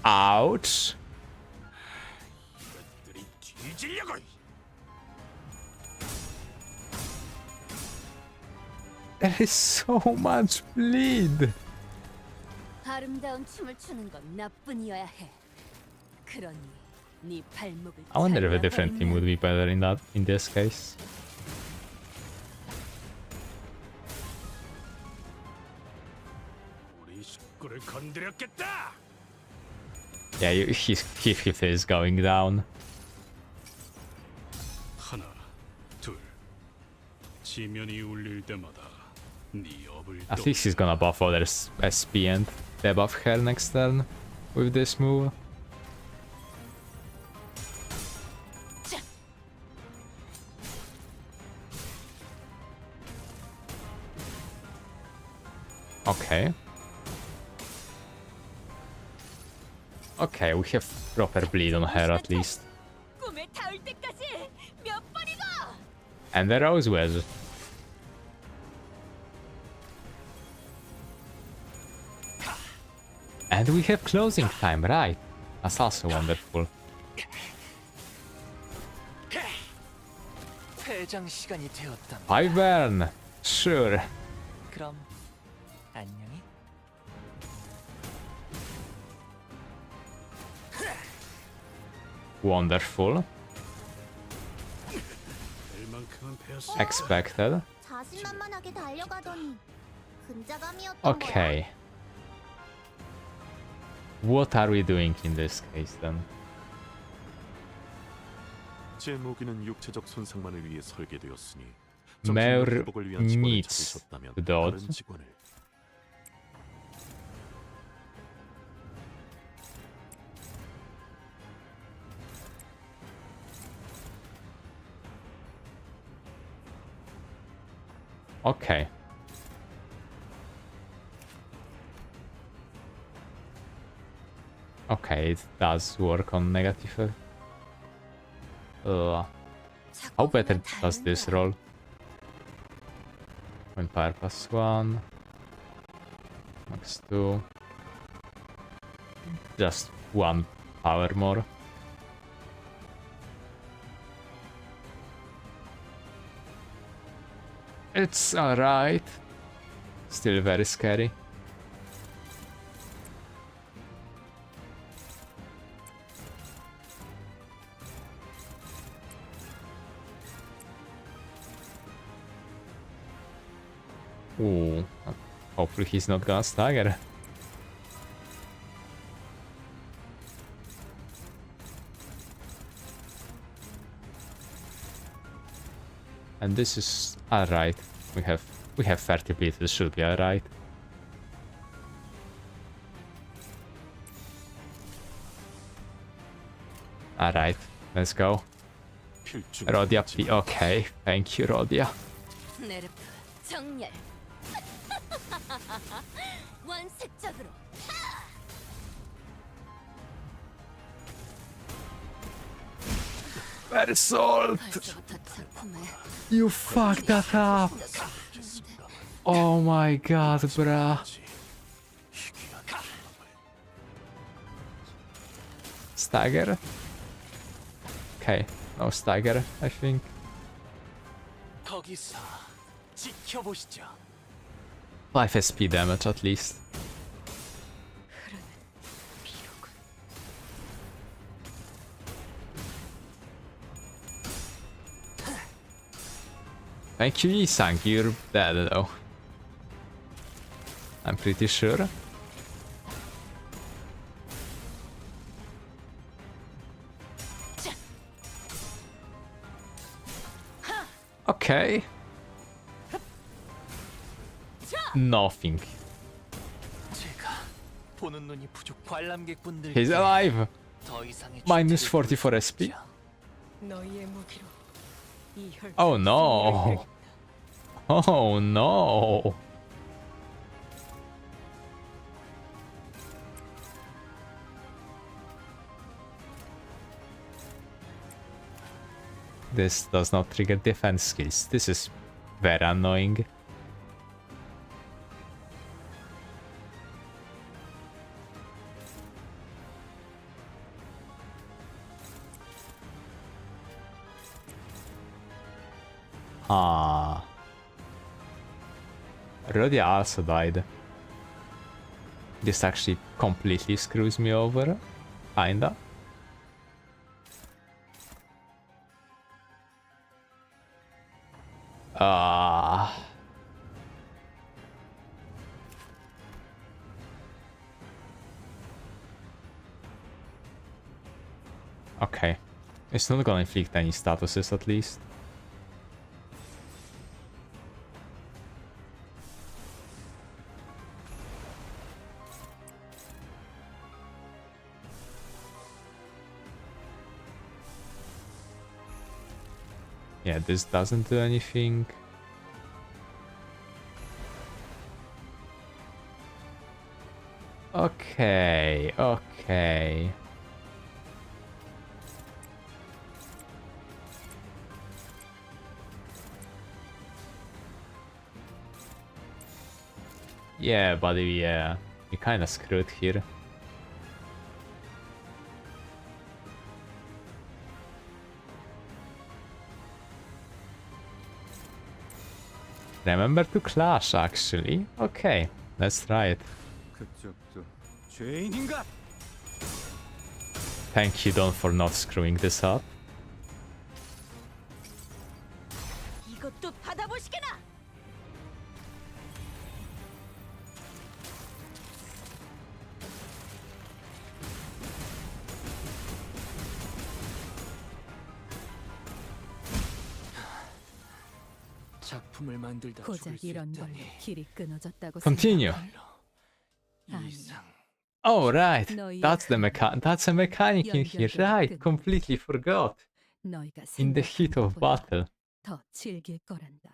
Ouch. 이것들이 뒤지려고. There is so much bleed. 아름다운 춤을 추는 건 나뿐이어야 해. 그러니 네 발목을 I wonder if a 잘라버리면 different team would be better in this case. 우리 식구를 건드렸겠다. Yeah, Heathcliff is going down. 하나, 둘. 지면이 울릴 때마다 네 업을 I think she's gonna buff other SP and debuff her next turn with this move. Okay. Okay, we have proper bleed on her at least. 꿈에 닿을 때까지 몇 번이고. And the Rose Wedge. And we have closing time, right? That's also wonderful. 퇴장 시간이 되었다. Ivern! Sure. 그럼 안녕히. Wonderful. 될 만큼은 배웠어. Expected. 자신만만하게 달려가더니 근자감이었던 거야. Okay. What are we doing in this case then? 제 무기는 육체적 손상만을 위해 설계되었으니 Mer 정신력 회복을 위한 직원을 needs 찾으셨다면 to dodge. 다른 직원을 Okay. Okay, it does work on negative. How better does this roll? When power +1. Max 2. Just 1 power more. It's alright. Still very scary. Ooh. Hopefully he's not gonna stagger. And this is alright. We have 30 beats, this should be alright. Alright, let's go. 필중 Rodia P. Okay, thank you, Rodia. 네르프 정렬. 원색적으로. Assault! 벌써부터 작품을 You fucked that up! Oh my god, bruh. Stagger? Okay, no stagger, I think. 거기서 지켜보시죠. 5 SP damage at least. Thank you, Isang. You're dead though. I'm pretty sure. Okay. Nothing. 제가 보는 눈이 부족 관람객분들. He's alive. 더 이상의 Minus 주택을 44 볼 SP. 수 없죠. 너희의 무기로 이 혈. Oh no. Oh no. This does not trigger defense skills. This is very annoying. Ah. Rhodia also died. This actually completely screws me over. Kinda. Ah. Okay. It's not gonna inflict any statuses at least. Yeah, this doesn't do anything. Okay, okay. Yeah, buddy, yeah. You kinda screwed here. Remember to clash, actually. Okay, let's try it. Thank you, Don, for not screwing this up. 이것도 받아보시게나. 작품을 만들다 고작 죽을 수 이런 걸로 있다니. 길이 끊어졌다고 Continue. 아니. 이상. Oh, right. 너희의 That's a mechanic in here. Right. 연결된 Completely forgot. 너희가 In the heat of 생각한 battle. 것보다 더 즐길 거란다.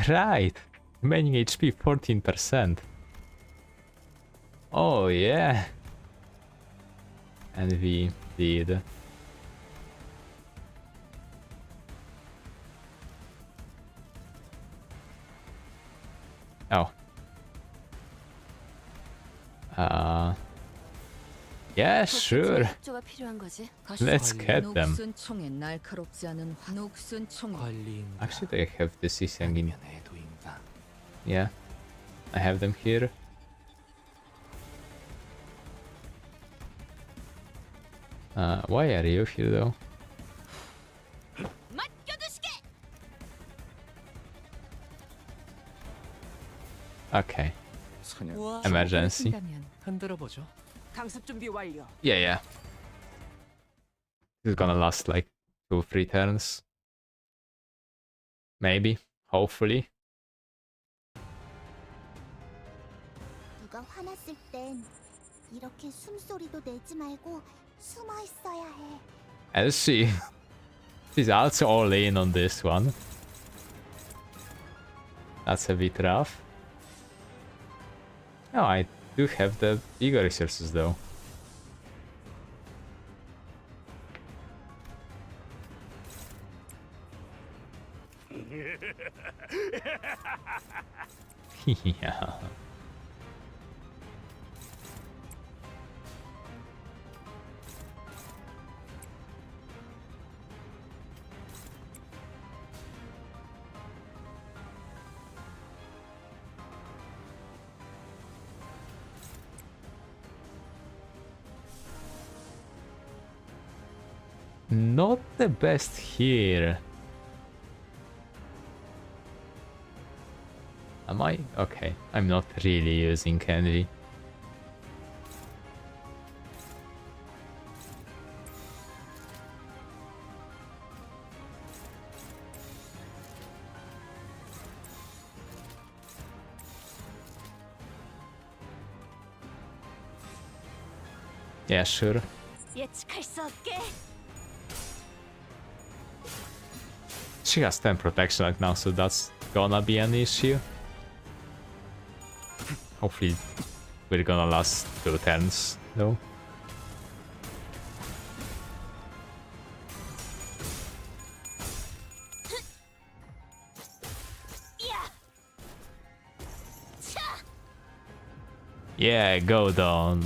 Right. Remaining HP 14%. Oh, yeah. And we did. Oh. Yeah, sure. 협조가 필요한 거지. Let's get them. 녹슨 총에 날카롭지 않은 녹슨 총. 관리인가? Actually, I have this Isang in. 아니면 애도인가? Yeah. I have them here. Why are you here though? 맡겨두시게. Okay. 우와. Emergency. 한다면 흔들어 보죠. 강습 준비 완료. Yeah, yeah. This is gonna last like 2-3 turns. Maybe. Hopefully. 누가 화났을 땐 이렇게 숨소리도 내지 말고 숨어 있어야 해. I'll see. She's also all in on this one. That's a bit rough. Oh, I do have the bigger resources though. Yeah. Not the best here. Am I? Okay, I'm not really using Envy. Yeah, sure. 예측할 수 없게. She has 10 protection right now, so that's gonna be an issue. Hopefully we're gonna last 2 turns though. Yeah, go down.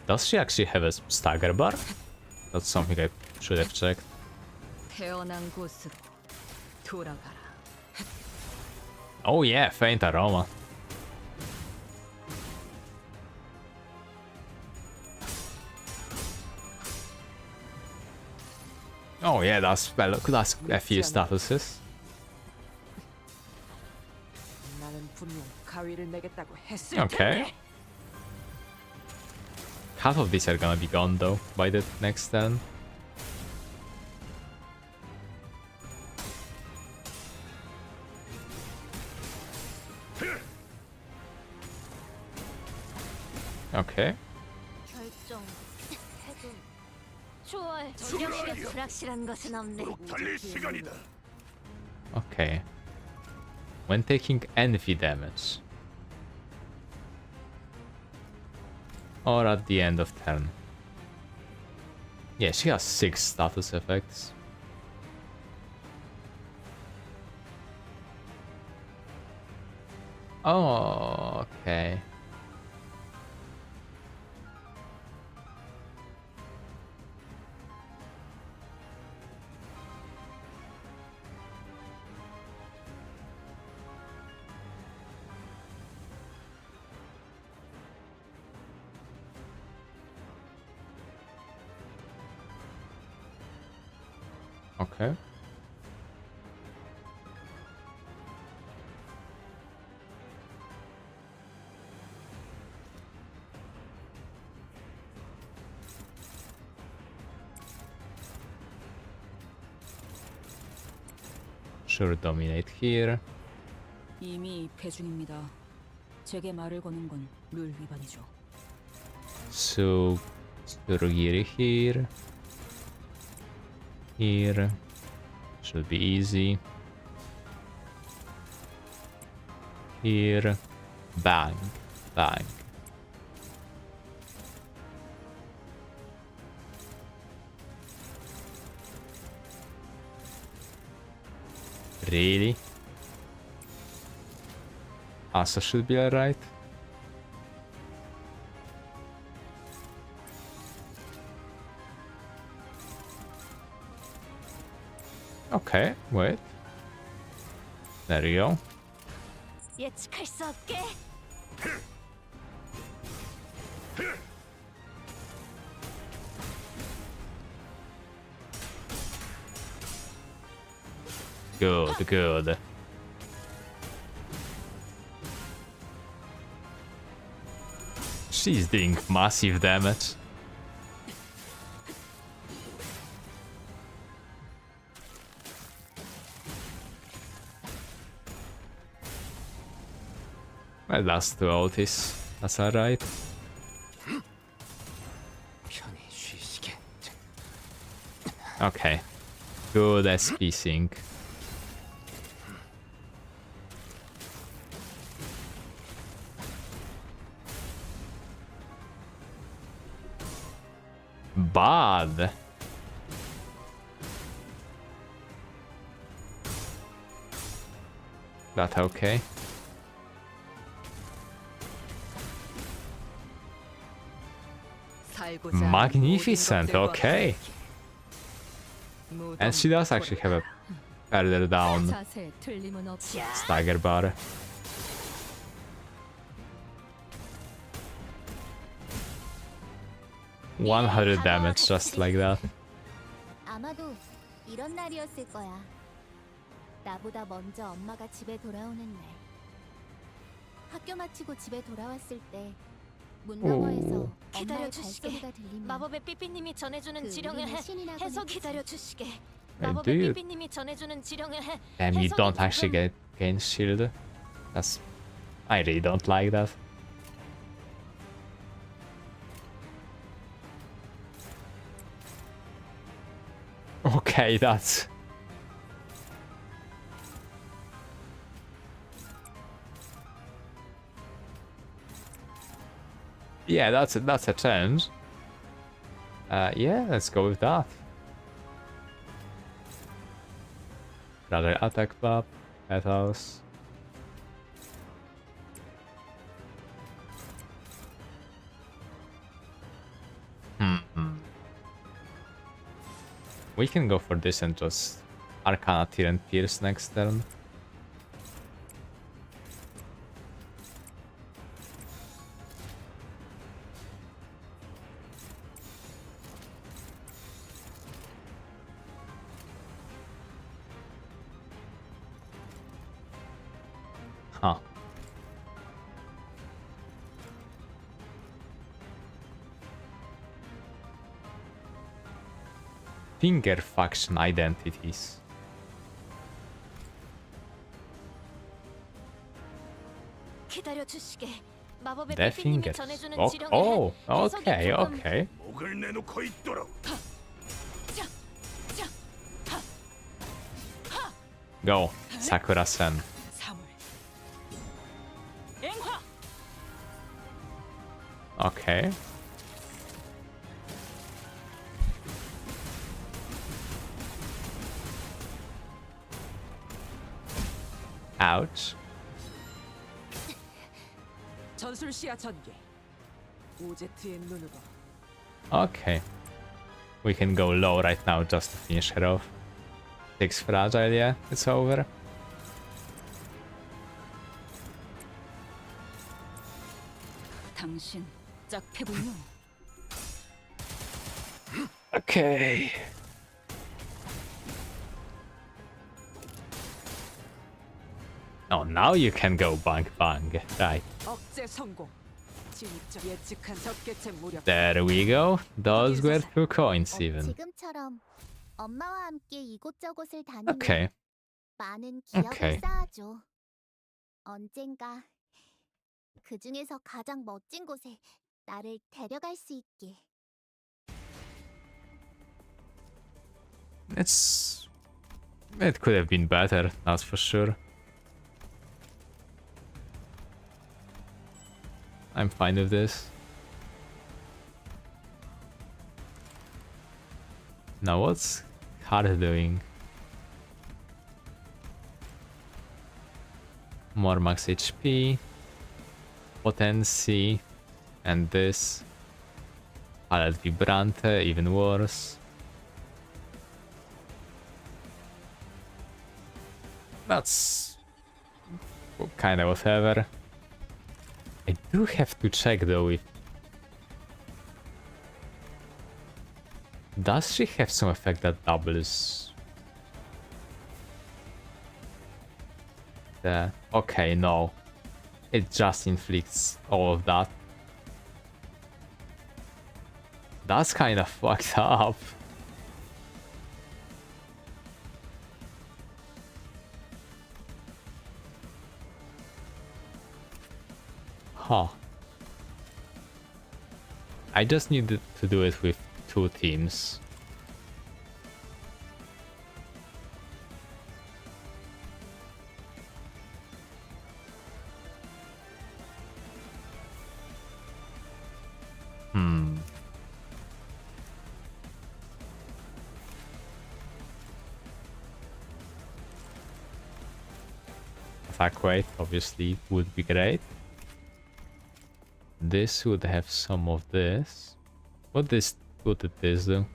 Does she actually have a stagger bar? That's something I should have checked. 태어난 곳으로 돌아가라. Oh yeah, faint aroma. Oh yeah, that's well, that's a few statuses. 나는 분명 가위를 내겠다고 했을 Okay. Half of these are gonna be gone though by the next turn. Okay. 결정. 해금. 초월. 전력시계 불확실한 것은 없네. 달릴 시간이다. Okay. When taking envy damage. Or at the end of turn. Yeah, she has 6 status effects. Oh, okay. Okay. Sure, dominate here. 이미 입회 중입니다. 제게 말을 거는 건 룰 위반이죠. So, Surugiri here. Here. Should be easy. Here. Bang. Bang. Really? Asa should be alright. Okay, wait. There you go. 예측할 수 없게. Good, good. She's doing massive damage. Well, that's two ultis. That's alright. 편히 쉬시게. Okay. Good SP sync. Bad. That okay? 살고자 Magnificent, 모든 것들과 okay. 무덤 And she does actually have a further down 자세에 틀림은 없지. stagger bar. $100 damage just like that. 아마도 이런 날이었을 거야. 나보다 먼저 엄마가 집에 돌아오는 날. 학교 마치고 집에 돌아왔을 때 문 너머에서 엄마의 기다려 주시게. 발소리가 들리면 마법의 삐삐님이 전해주는 그 지령을 우리는 신이라고 해서 했지. 기다려 주시게. do 마법의 you- 삐삐님이 전해주는 지령을 Damn, you 해석이 don't actually 조금- get gain shield. That's... I really don't like that. Okay, that's... Yeah, that's a challenge. Yeah, let's go with that. Rather attack buff, petals. We can go for this and just Arcana Tier and Pierce next turn. Huh. Finger faction identities. 기다려 주시게. 마법의 Their 삐삐님이 fingers. 전해주는 Oh, 지령을 oh, 해석이 okay, 조금- okay. 목을 내놓고 있도록. Go, Sakura-san. 사물. 앵화. Okay. Ouch. 전술 시야 전개. 오제트의 눈으로. Okay. We can go low right now just to finish her off. 6 fragile, yeah, it's over. 당신 짝패군요. Okay. Oh, now you can go bang bang. Right. 억제 성공. 진입자 예측한 적개체 무력. There we go. Those were 2 coins even. 지금처럼 엄마와 함께 이곳저곳을 다니며 Okay. 많은 기억을 오케이. 쌓아줘. 언젠가 그 중에서 가장 멋진 곳에 나를 데려갈 수 있게. It could have been better, that's for sure. I'm fine with this. Now what's Hard doing? More max HP, potency, and this. Palette Vibrante, even worse. That's kinda whatever. I do have to check though if... Does she have some effect that doubles? Okay, no. It just inflicts all of that. That's kind of fucked up. Huh. I just needed to do it with 2 teams. Attack rate obviously would be great. This would have some of this. What did this do?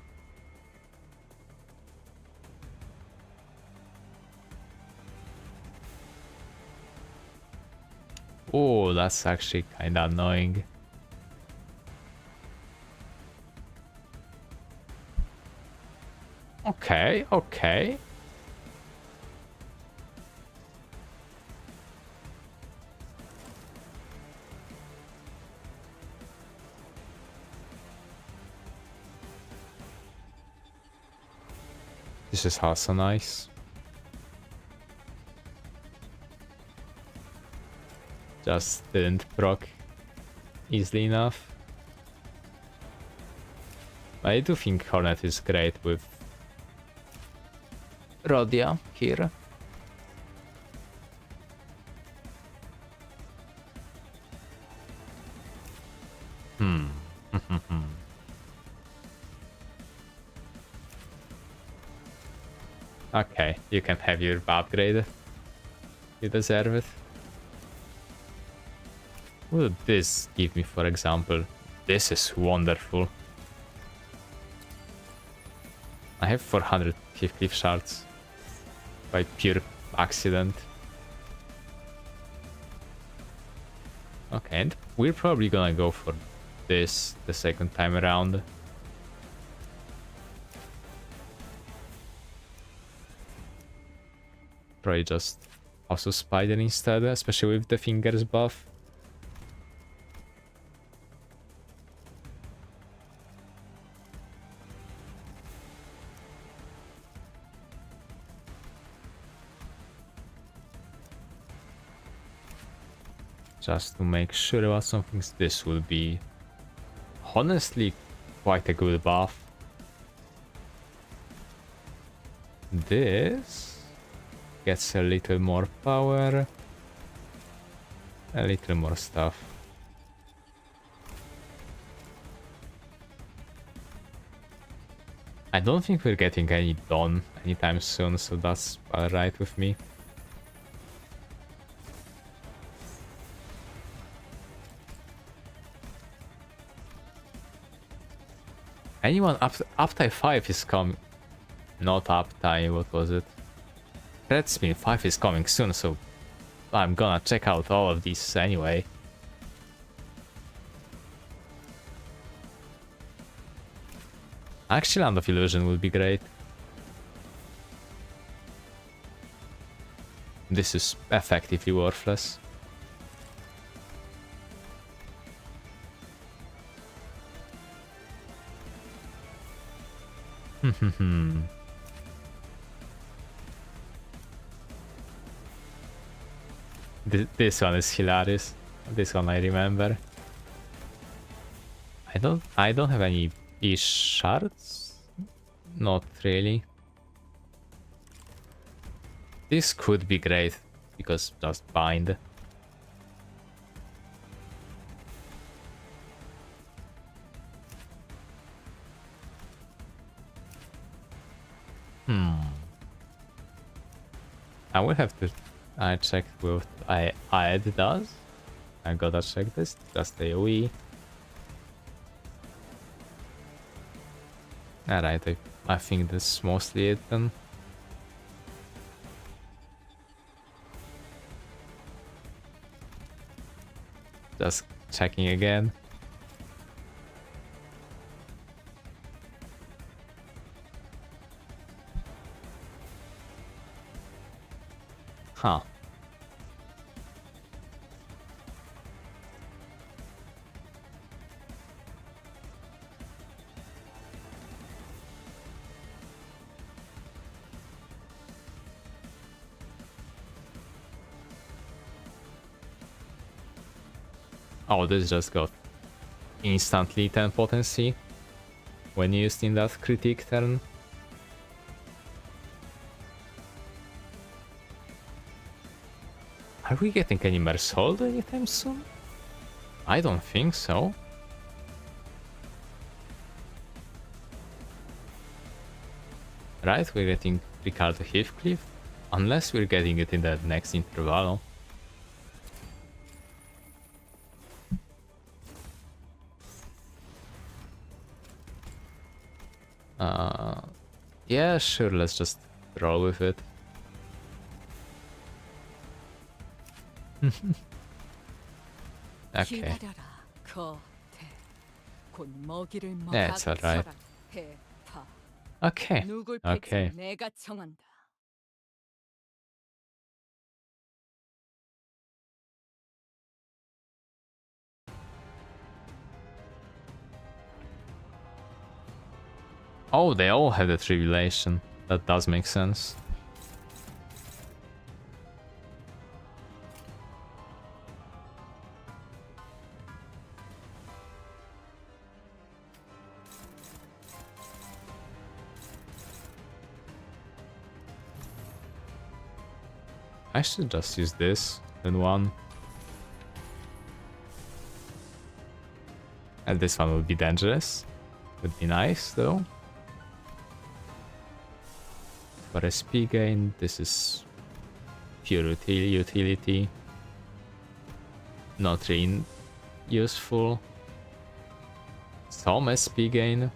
Oh, that's actually kinda annoying. Okay, okay. This is also nice. Just didn't proc easily enough. I do think Hornet is great with Rodia here. Okay, you can have your upgrade. You deserve it. What would this give me, for example? This is wonderful. I have 450 shards by pure accident. Okay, and we're probably gonna go for this the second time around. Probably just also Spider instead, especially with the fingers buff. Just to make sure about some things, this will be honestly quite a good buff. This gets a little more power, a little more stuff. I don't think we're getting any Dawn anytime soon, so that's alright with me. Anyone Uptime 5 is coming. Not Uptime, what was it? Redspin 5 is coming soon, so I'm gonna check out all of these anyway. Actually, Land of Illusion would be great. This is effectively worthless. This one is hilarious. This one I remember. I don't have any shards. Not really. This could be great because just bind. I will have to check what it does. I gotta check this. Just AoE. Alright, I think that's mostly it then. Just checking again. Huh. Oh, this just got instantly 10 potency when used in that critic turn. Are we getting any Mersoldo anytime soon? I don't think so. Right, we're getting Ricardo Heathcliff, unless we're getting it in the next interval. Yeah, sure, let's just roll with it. Okay. 기다려라, 거대. 곧 먹이를 먹어. Yeah, it's alright. 해파. Okay. 누굴 Okay. 패지 내가 정한다. Oh, they all have the tribulation. That does make sense. I should just use this in one. And this one would be dangerous. Would be nice though. For SP gain, this is pure utility. Not really useful. Some SP gain.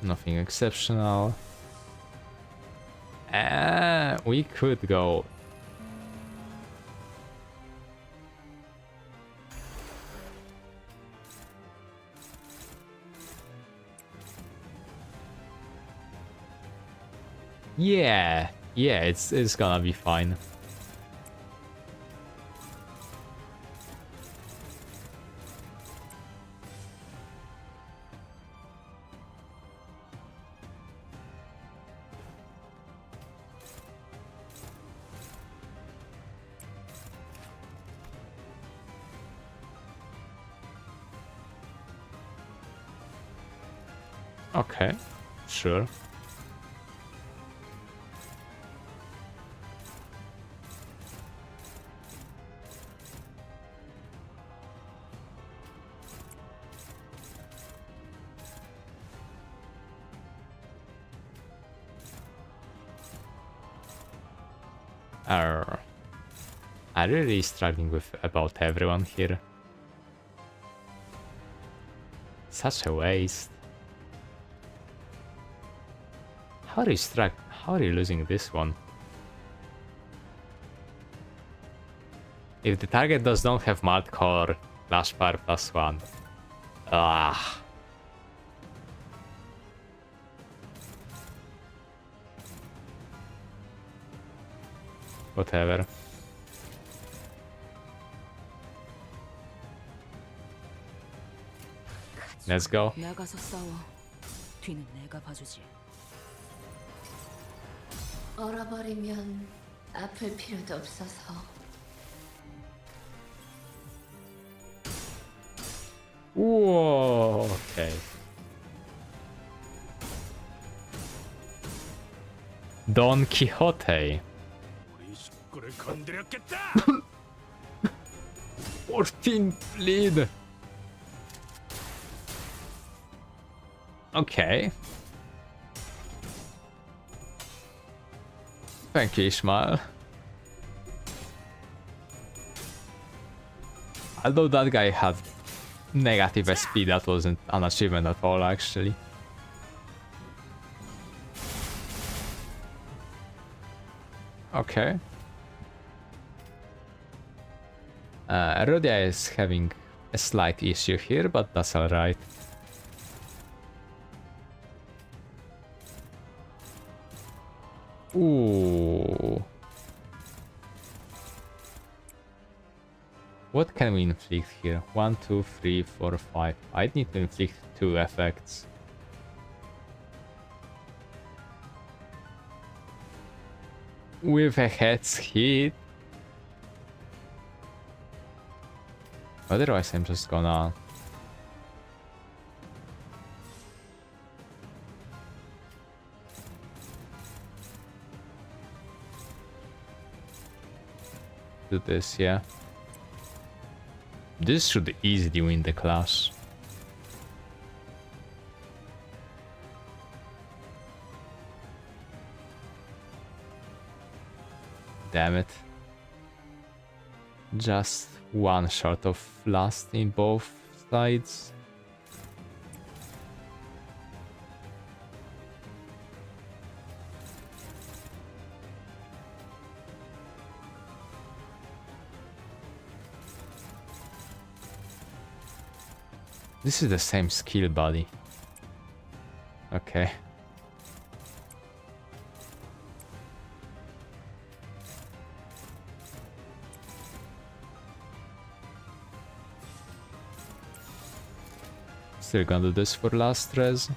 Nothing exceptional. We could go. Yeah, it's gonna be fine. Okay, sure. I'm really struggling with about everyone here. Such a waste. How are you losing this one? If the target does not have Malt Core, Flash Power +1. Ah. Whatever. Let's go. 나가서 싸워. 뒤는 내가 봐주지. 얼어버리면 아플 필요도 없어서. Whoa, okay. Don Quixote. 우리 식구를 건드렸겠다. 14 bleed. Okay. Thank you, Ishmael. Although that guy had negative SP, that wasn't an achievement at all, actually. Okay. Rodia is having a slight issue here, but that's alright. Ooh. What can we inflict here? 1, 2, 3, 4, 5. I'd need to inflict 2 effects. With a head's hit. Otherwise, I'm just gonna... do this, yeah. This should easily win the clash. Damn it. Just one short of last in both sides. This is the same skill, buddy. Okay. Still gonna do this for last res.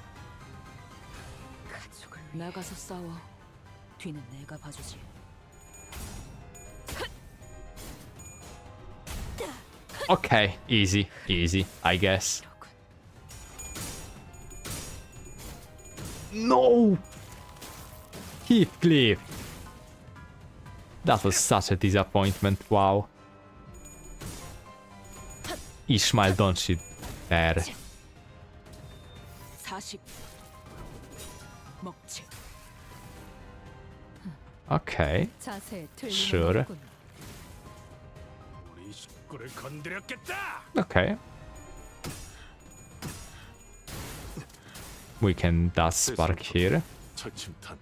나가서 싸워. 뒤는 내가 봐주지. Okay, easy, easy, I guess. No! Heathcliff! That was such a disappointment, wow. Ishmael, don't you dare. 40. 먹지. Okay, 자세 Sure. 틀림없군. 우리 식구를 건드렸겠다. okay. We can dust spark here. 철침탄,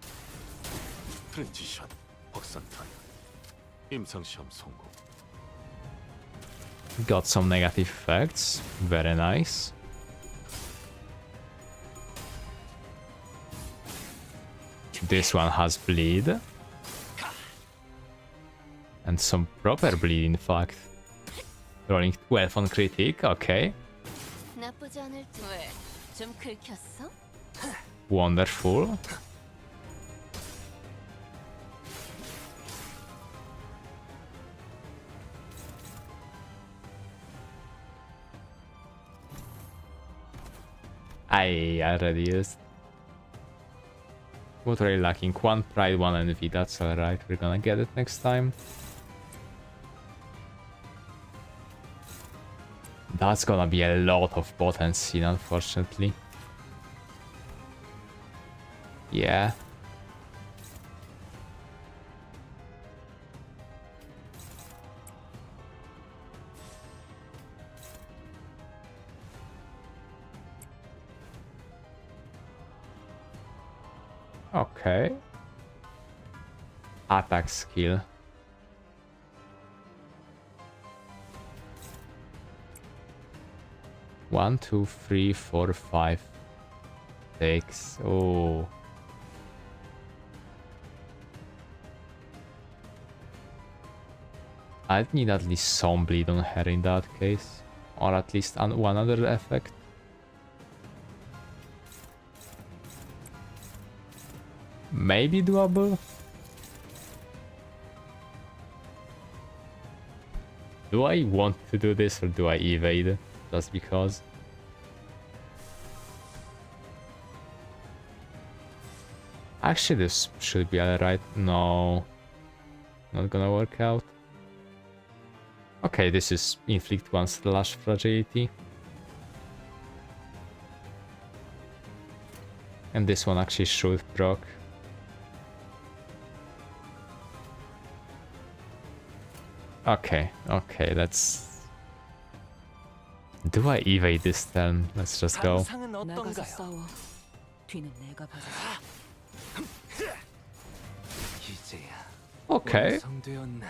트랜지션, 확산탄, 임상시험 성공. Got some negative effects, very nice. This one has bleed. And some proper bleed, in fact. Rolling 12 on critic, okay. 나쁘지 않을 듯. 왜? 좀 긁혔어? Wonderful. I already used. What are you lacking? One pride, one envy. That's alright. We're gonna get it next time. That's gonna be a lot of potency, unfortunately. Yeah. Okay. Attack skill. One, two, three, four, five, six. Oh. I'd need at least some bleed on her in that case. Or at least one other effect. Maybe doable? Do I want to do this or do I evade? Just because? Actually, this should be alright. No. Not gonna work out. Okay, this is inflict 1 slash fragility. And this one actually should proc. Okay, okay, let's... Do I evade this turn? Let's just go. 상상은 나가서 어떤가요? 싸워. 뒤는 내가 봐주지. 이제야 Okay. 완성되었나?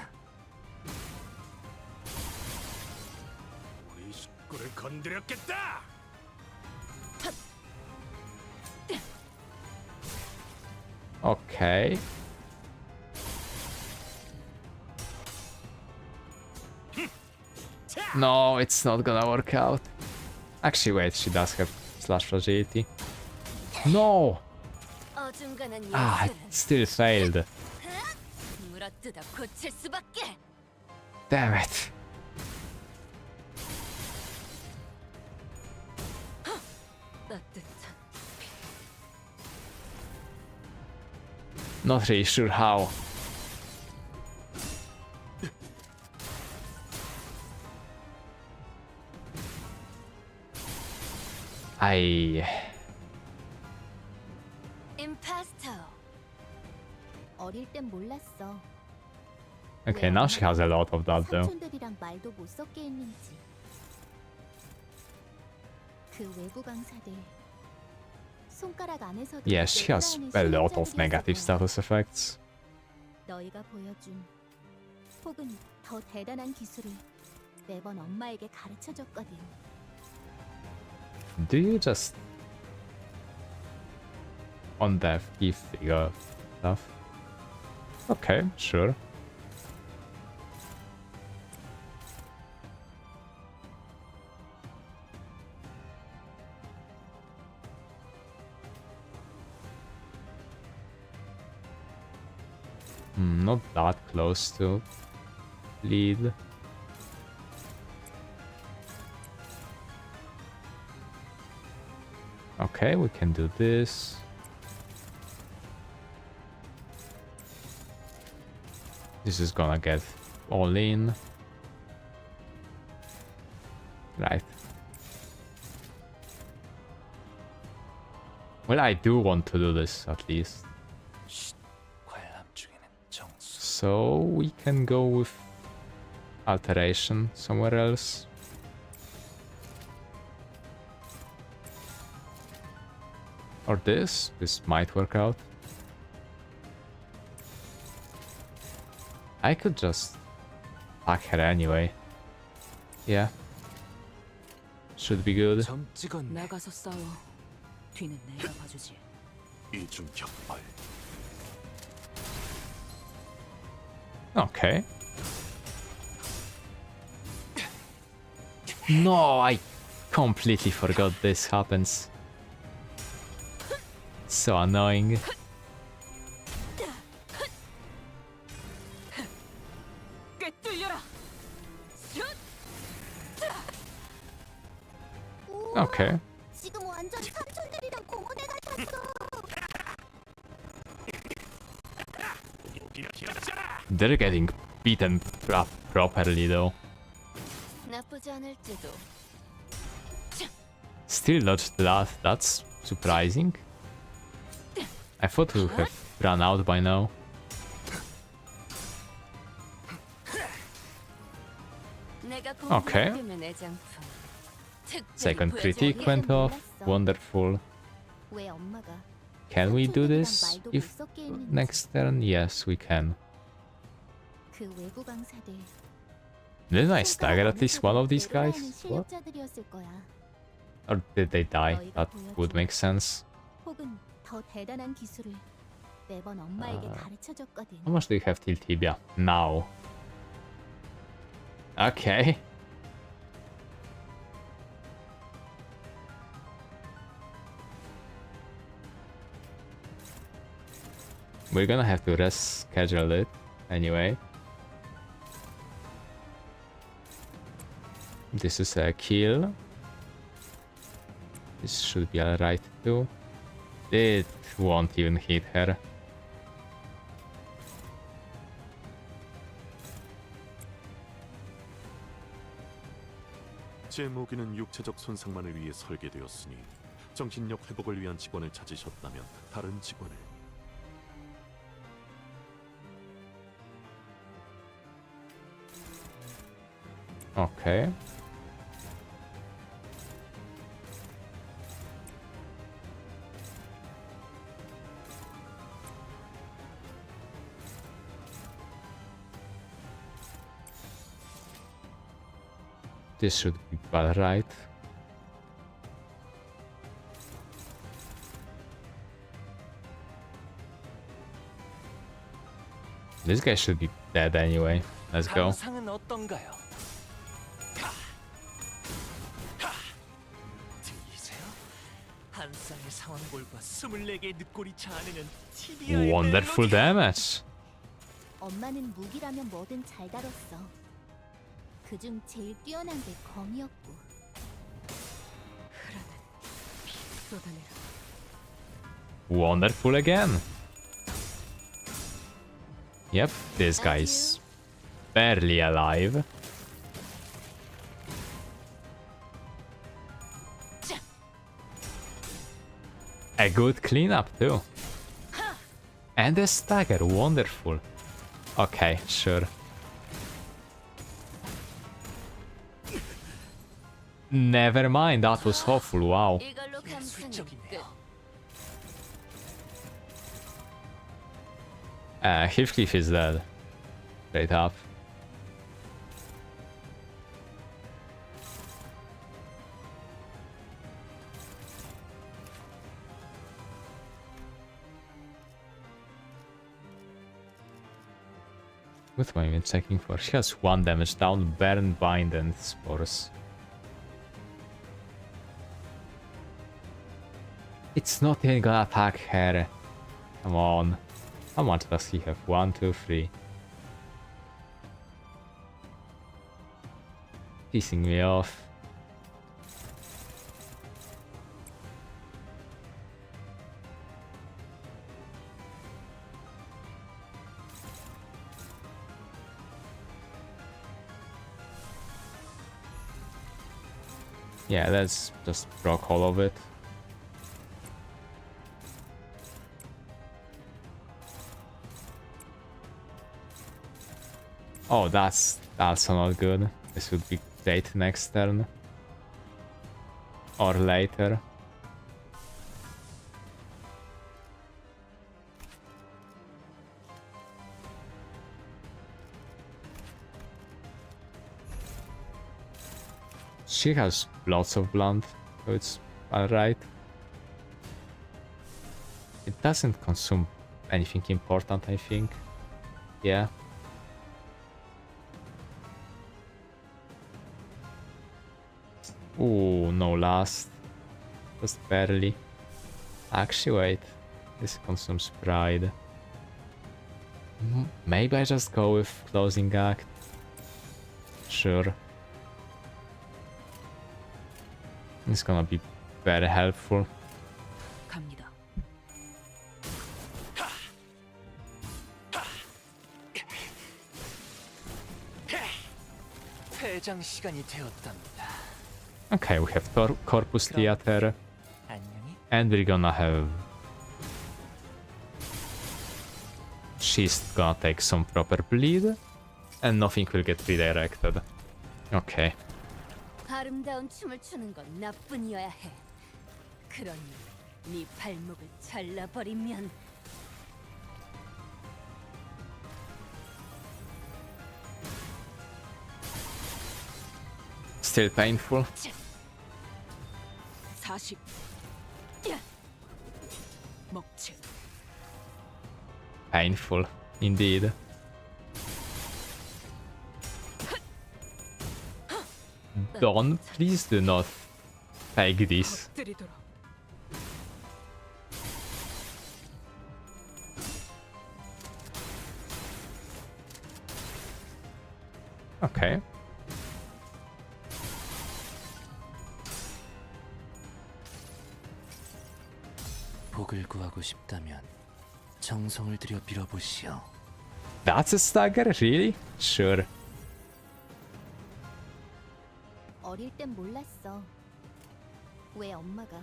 우리 식구를 건드렸겠다. Okay. No, it's not gonna work out. Actually, wait, she does have slash fragility. No! 어중간한 Ah, it 예술은 still failed. 물어뜯어 고칠 수밖에. Damn it. 따뜻한 Not really sure how. I 임파스터. 어릴 땐 몰랐어. okay, now she has a lot of that though. 삼촌들이랑 말도 못 섞게 했는지. 그 외부 강사들 손가락 안에서도 Yeah, she has a lot of negative status effects. 너희가 보여준 혹은 더 대단한 기술을 매번 엄마에게 가르쳐줬거든. Do you just on death give figure stuff? Okay, sure. Not that close to lead. Okay, we can do this. This is gonna get all in. Right. Well, I do want to do this at least. 관람 중에는 정수. So we can go with alteration somewhere else. Or this. This might work out. I could just attack her anyway. Yeah. Should be good. 점 찍었네. 나가서 싸워. 뒤는 내가 봐주지. 이중 격발. Okay. No, I completely forgot this happens. So annoying. 꿰뚫려라. Okay. 지금 완전 삼촌들이랑 공원에 같았어. They're getting beaten up properly though. 나쁘지 않을지도. Still dodged that. That's surprising. I thought we would have run out by now. 내가 Okay. 공부하면 애장품. 특별히 Second 보여줘야 critique went off. Wonderful. 왜 엄마가 Can we do this 삼촌들이랑 말도 못 if 섞게 했는지. next turn? Yes, we can. 그 외부 강사들 Didn't I stagger at least one of these 내려가는 guys? What? 실력자들이었을 거야. Or did they die? That would make sense. 혹은 더 대단한 기술을 매번 엄마에게 가르쳐줬거든. How much do you have till Tibia? Now. Okay. We're gonna have to reschedule it anyway. This is a kill. This should be alright too. It won't even hit her. 제 무기는 육체적 손상만을 위해 설계되었으니 정신력 회복을 위한 직원을 찾으셨다면 다른 직원을. Okay. This should be about right. This guy should be dead anyway. Let's go. 상은 어떤가요? 들리세요? 한 쌍의 상황볼과 24개의 늑골이 자아내는 TBI의 Wonderful damage. 엄마는 무기라면 뭐든 잘 다뤘어. 그중 제일 뛰어난 게 검이었고. 쏟아내라. Wonderful again. Yep, this guy's barely alive. A good cleanup too. And a stagger, wonderful. Okay, sure. Never mind, that was awful, wow. 이걸로 감상은 끝. 술적이네요. Heathcliff is dead. Straight up. What am I even checking for? She has 1 damage down, Burn, Bind, and Spores. It's not even gonna attack her. Come on. How much does he have? 1, 2, 3. Pissing me off. Yeah, let's just proc all of it. Oh, that's also not good. This would be great next turn. Or later. She has lots of blunt, so it's alright. It doesn't consume anything important, I think. Yeah. Ooh, no last. Just barely. Actually, wait. This consumes pride. Maybe I just go with closing act. Sure. It's gonna be very helpful. 갑니다. 퇴장 시간이 되었답니다. Okay, we have Corpus Theater. 안녕히. And we're gonna have... She's gonna take some proper bleed. And nothing will get redirected. Okay. 아름다운 춤을 추는 건 나뿐이어야 해. 그러니 네 발목을 잘라버리면 Still painful. 40. 먹채. Painful, indeed. Don, please do not take this. 엎드리도록. Okay. 복을 구하고 싶다면 정성을 들여 빌어보시오. That's a stagger? Really? Sure. 어릴 땐 몰랐어. 왜 엄마가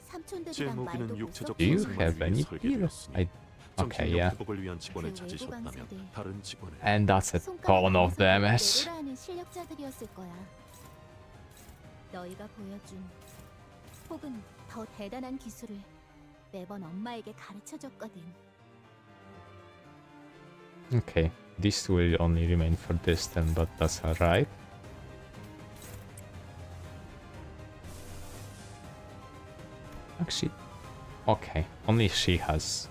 제 삼촌들이랑 말도 무기는 못 육체적 Do you 섞고 have 손상만을 any 위해 heal? 설계되었으니 Okay, 정신력 yeah. 회복을 위한 직원을 그 찾으셨다면 외부 다른 직원을 And that's a 손가락 ton of 안에서 damage. 내로라 하는 실력자들이었을 거야. 너희가 보여준 혹은 더 대단한 기술을 매번 엄마에게 가르쳐줬거든. Okay, this will only remain for this turn, but that's alright. Actually, okay, only she has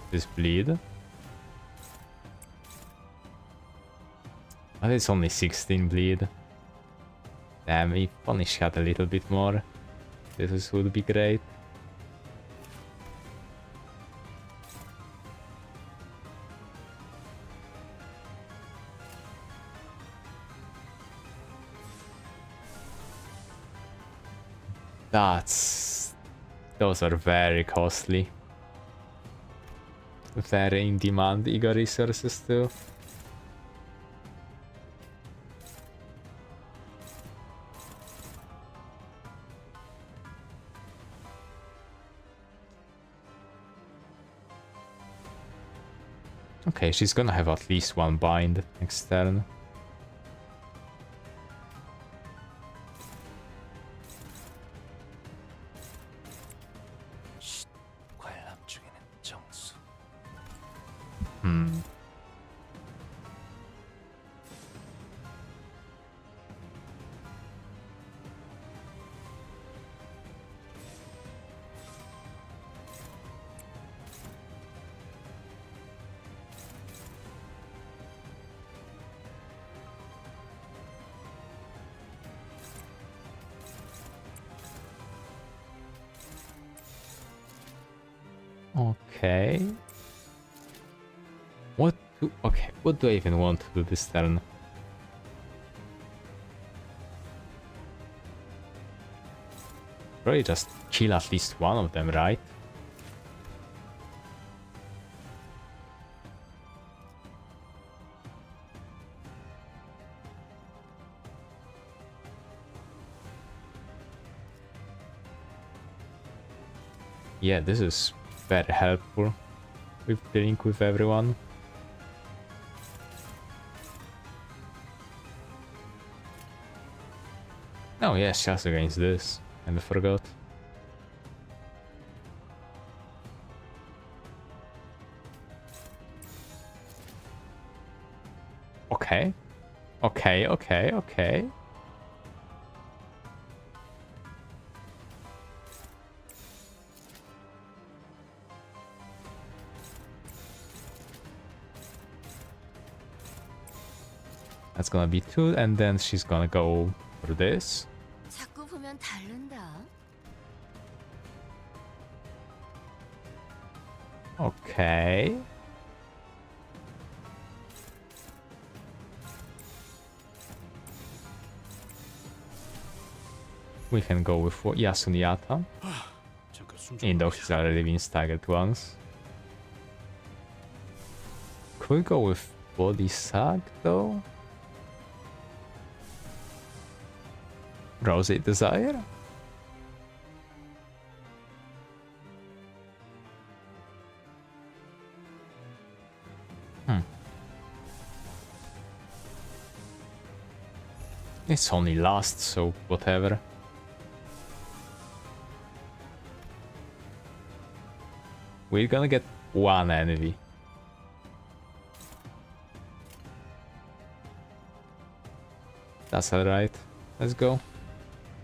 this bleed. But it's only 16 bleed. Damn, if only she had a little bit more, this would be great. That's Those are very costly. Very in demand ego resources too. Okay, she's gonna have at least one bind next turn. 관람 중에는 정수. Hmm. Okay. What do I even want to do this turn? Probably just kill at least one of them, right? Yeah, this is very helpful with dealing with everyone. Oh yes, just against this. And I forgot. Okay. Okay. That's gonna be 2, and then she's gonna go for this. 자꾸 보면 다른다. Okay. We can go with Yasunyata, 잠깐 숨 좀. even though he's already been staggered once. Could we go with Body Sag though? Rosy Desire? It's only last, so whatever. We're gonna get one envy. That's alright. Let's go.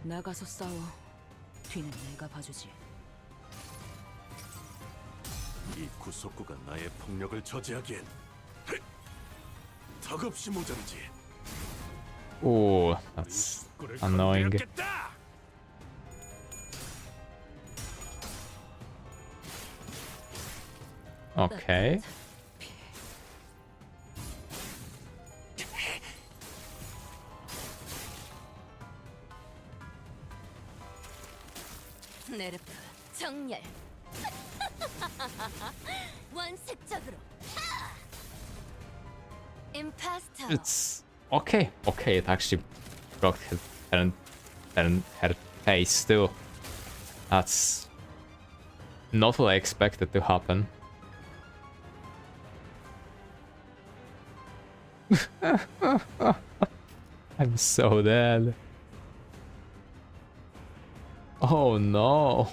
나가서 싸워. 뒤는 내가 봐주지. 이 구속구가 나의 폭력을 저지하기엔 턱없이 모자르지. Oh, that's annoying. 건드렸겠다. Okay. 네르프 정렬. 원색적으로. 임파스터. It's okay. Okay, it actually broke her face too. That's not what I expected to happen. I'm so dead. Oh no.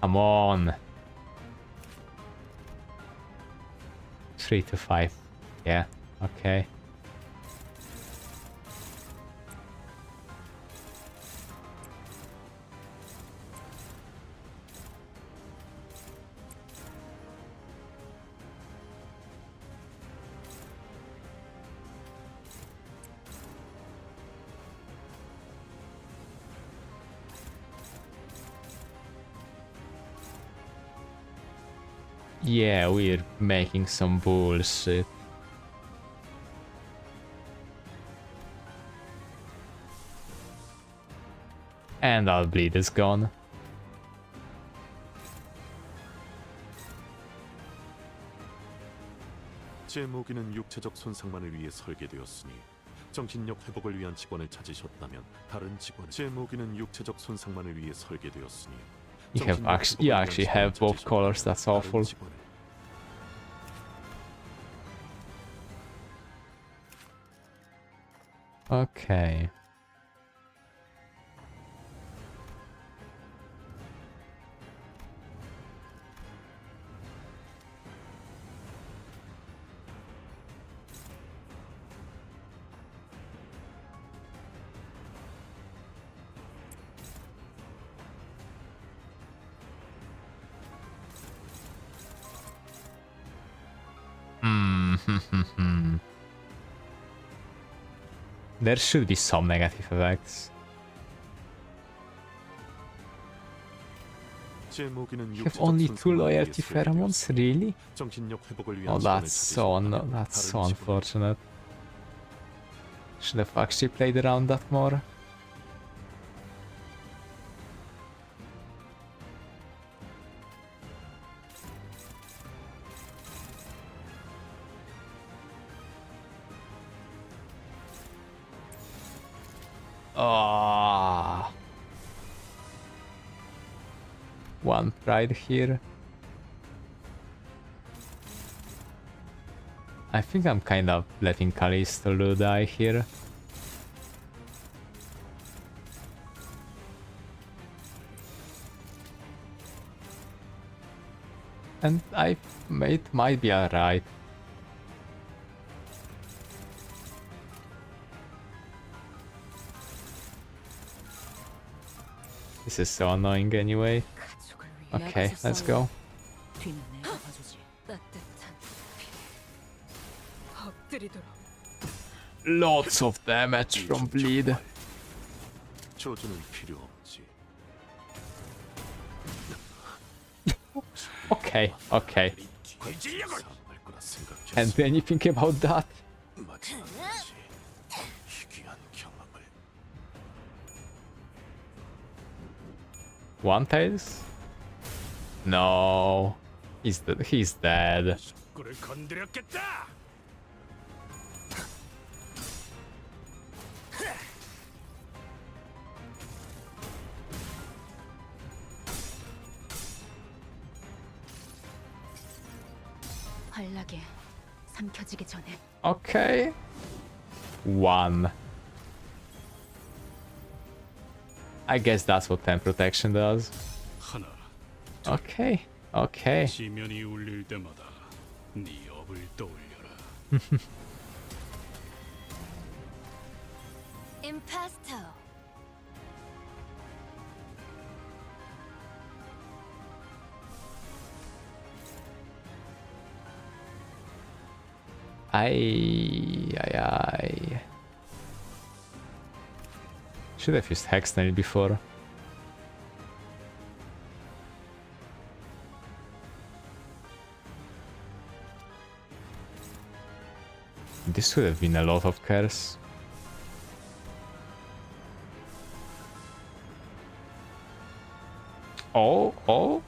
Come on. 3 to 5. Yeah, okay. Yeah, we're making some bullshit. And our bleed is gone. 제 무기는 육체적 손상만을 위해 설계되었으니 정신력 회복을 위한 직원을 찾으셨다면 다른 직원. 제 무기는 육체적 손상만을 위해 설계되었으니 You actually have both colors. That's awful. Okay. There should be some negative effects. You have only 2 loyalty pheromones, really? Oh, that's so unfortunate. Should have actually played around that more. Ah, 1 pride here. I think I'm kind of letting Callisto die here. And it might be alright. This is so annoying anyway. Okay, let's go. 뒤는 내가 봐주지. 따뜻한 엎드리도록. Lots of damage from bleed. 저주는 필요 없지. Okay, okay. 귀질력을 할 거라 생각했어. Can't do anything about that. 마찬가지. 희귀한 경험을. One tails? No. He's dead. 식구를 건드렸겠다. 환락에 삼켜지기 전에 Okay. 1. I guess that's what 10 protection does. 하나. Okay, okay. 지면이 울릴 때마다 네 업을 떠올려라. 임파스터. Ay. Should have used Hexnail before. This would have been a lot of curse. Oh.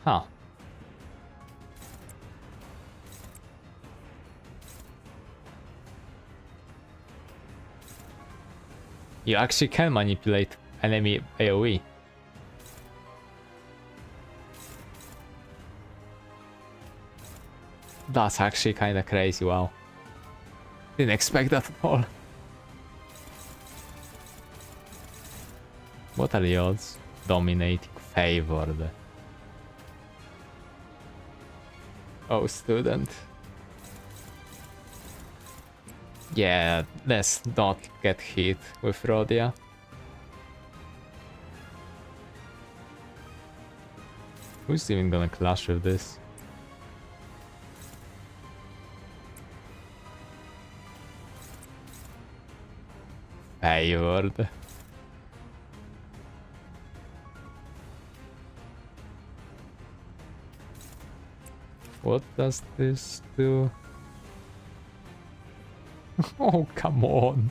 Huh. You actually can manipulate enemy AoE. That's actually kinda crazy, wow. Didn't expect that at all. What are the odds? Dominating, favored. Oh, student. Yeah, let's not get hit with Rhodia. Who's even gonna clash with this? Favored. What does this do? Oh, come on.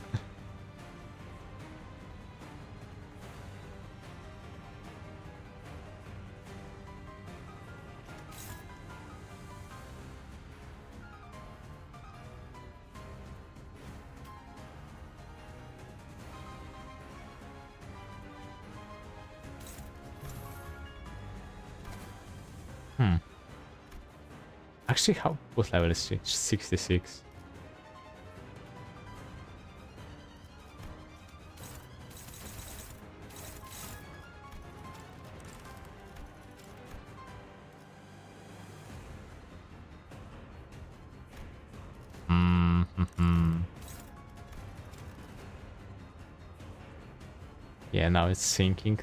Actually, what level is she? 66. Yeah, now it's sinking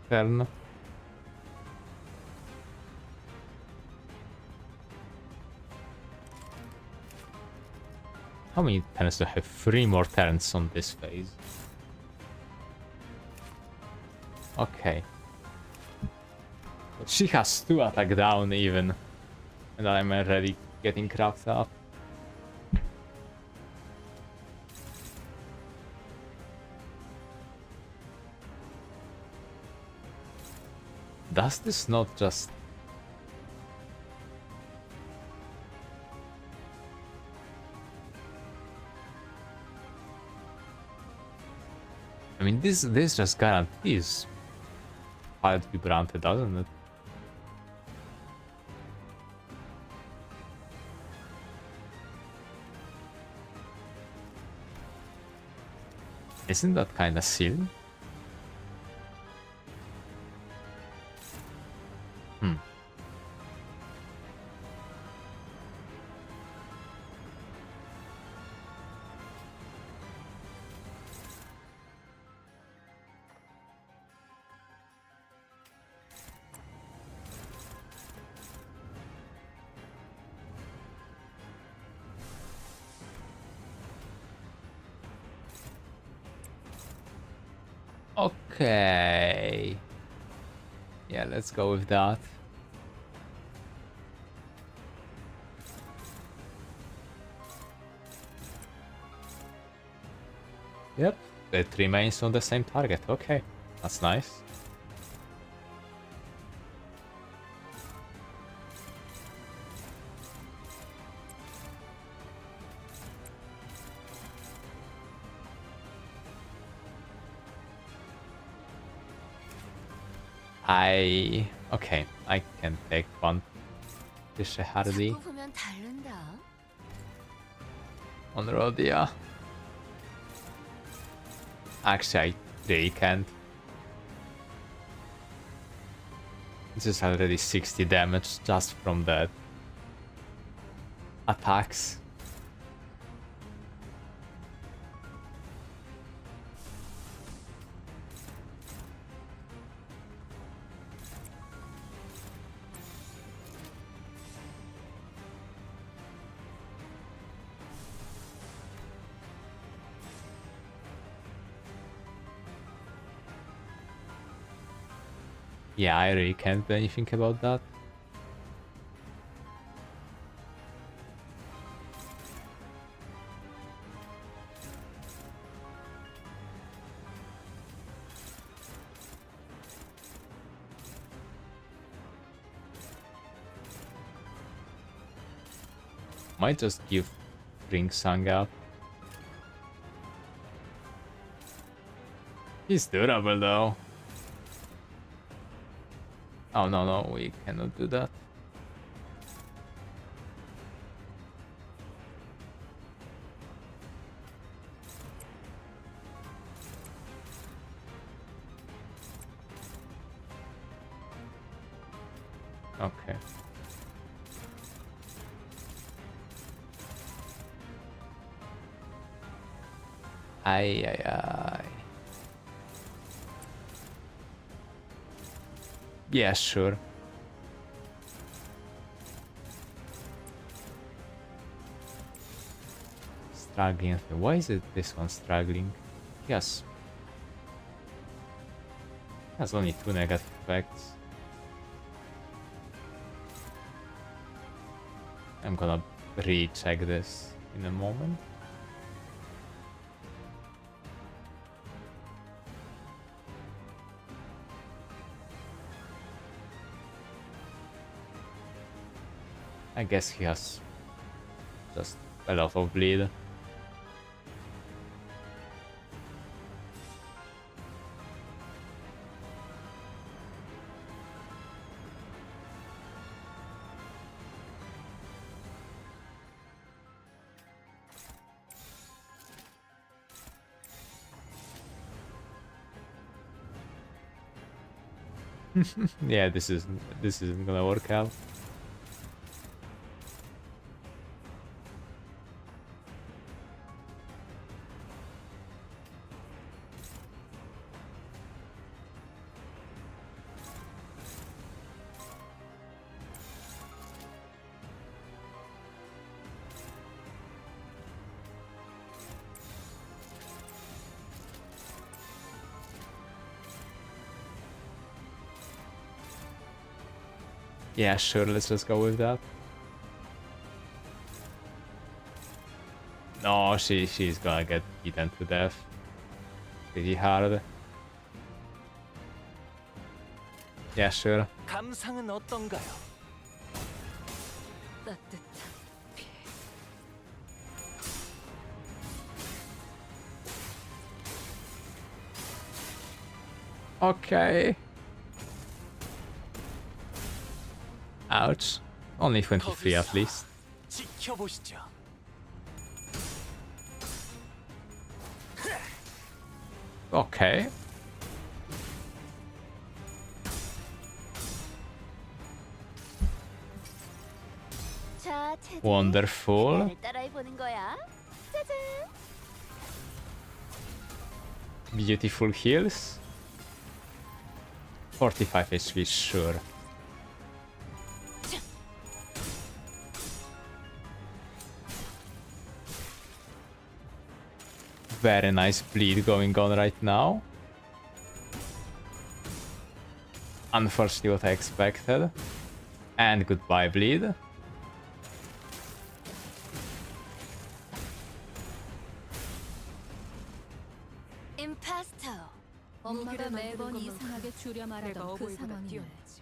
turn. How many turns do I have? 3 more turns on this phase. Okay. But she has 2 attack down even. And I'm already getting cracked up. Does this not just... I mean, this just guarantees fire to be granted, doesn't it? Isn't that kind of silly? Okay. Yeah, let's go with that. Yep, it remains on the same target. Okay, that's nice. Okay, I can take one dish hardy 자꾸 보면 다른다. on Rhodia. Actually, I really can't. This is already 60 damage just from the attacks. Yeah, I really can't do anything about that. Might just give Ring Sang up. He's durable though. Oh no, we cannot do that. Okay. Ay. Yeah, sure. Struggling. Why is it this one struggling? Yes. Has only 2 negative effects. I'm gonna recheck this in a moment. I guess he has just a lot of bleed. Yeah, this isn't gonna work out. Yeah, sure, let's just go with that. No, she's gonna get beaten to death pretty hard. Yeah, sure. 감상은 어떤가요? 따뜻한 피. Okay. Ouch. Only 23 at least. 지켜보시죠. Okay. 자, 체들. Wonderful. 나를 따라해보는 거야. 짜잔. Beautiful heals. 45 HP, sure. Very nice bleed going on right now. Unfortunately what I expected. And goodbye bleed. 임파스터. 엄마가 무기를 만드는 매번 것만큼 이상하게 주려 내가 말하던 그 어버이보다 상황이네. 뛰어나지.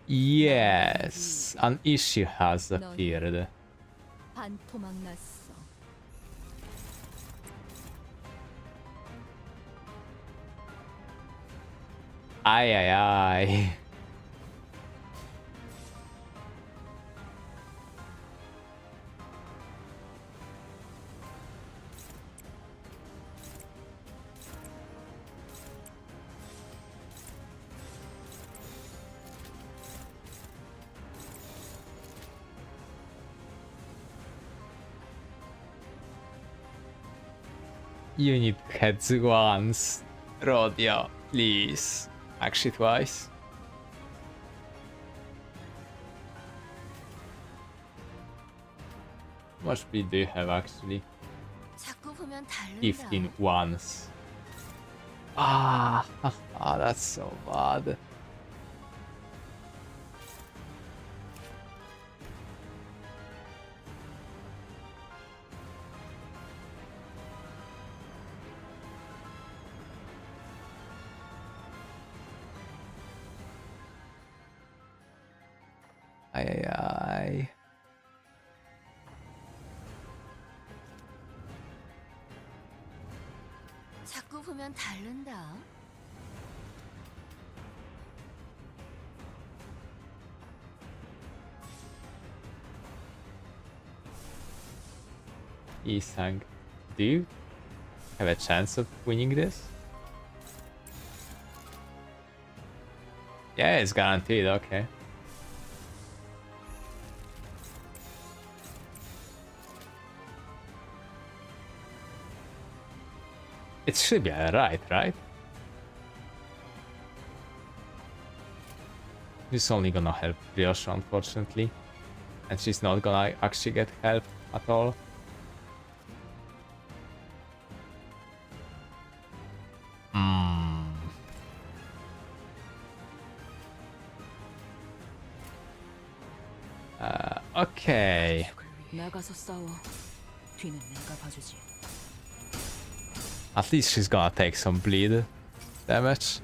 Yes, an issue has appeared. 반토막 났어. Ay, ay, ay. You need heads once, Rodia, please. Actually twice. How much speed do you have actually? 자꾸 보면 다른다. 15 once. Ah, that's so bad. Ay, ay, ay. 자꾸 보면 다른다. Isang, do you have a chance of winning this? Yeah, it's guaranteed, okay. It should be alright, right? This is only gonna help Brioche, unfortunately. And she's not gonna actually get help at all. Okay. 나가서 싸워. 뒤는 내가 봐주지. At least she's gonna take some bleed damage.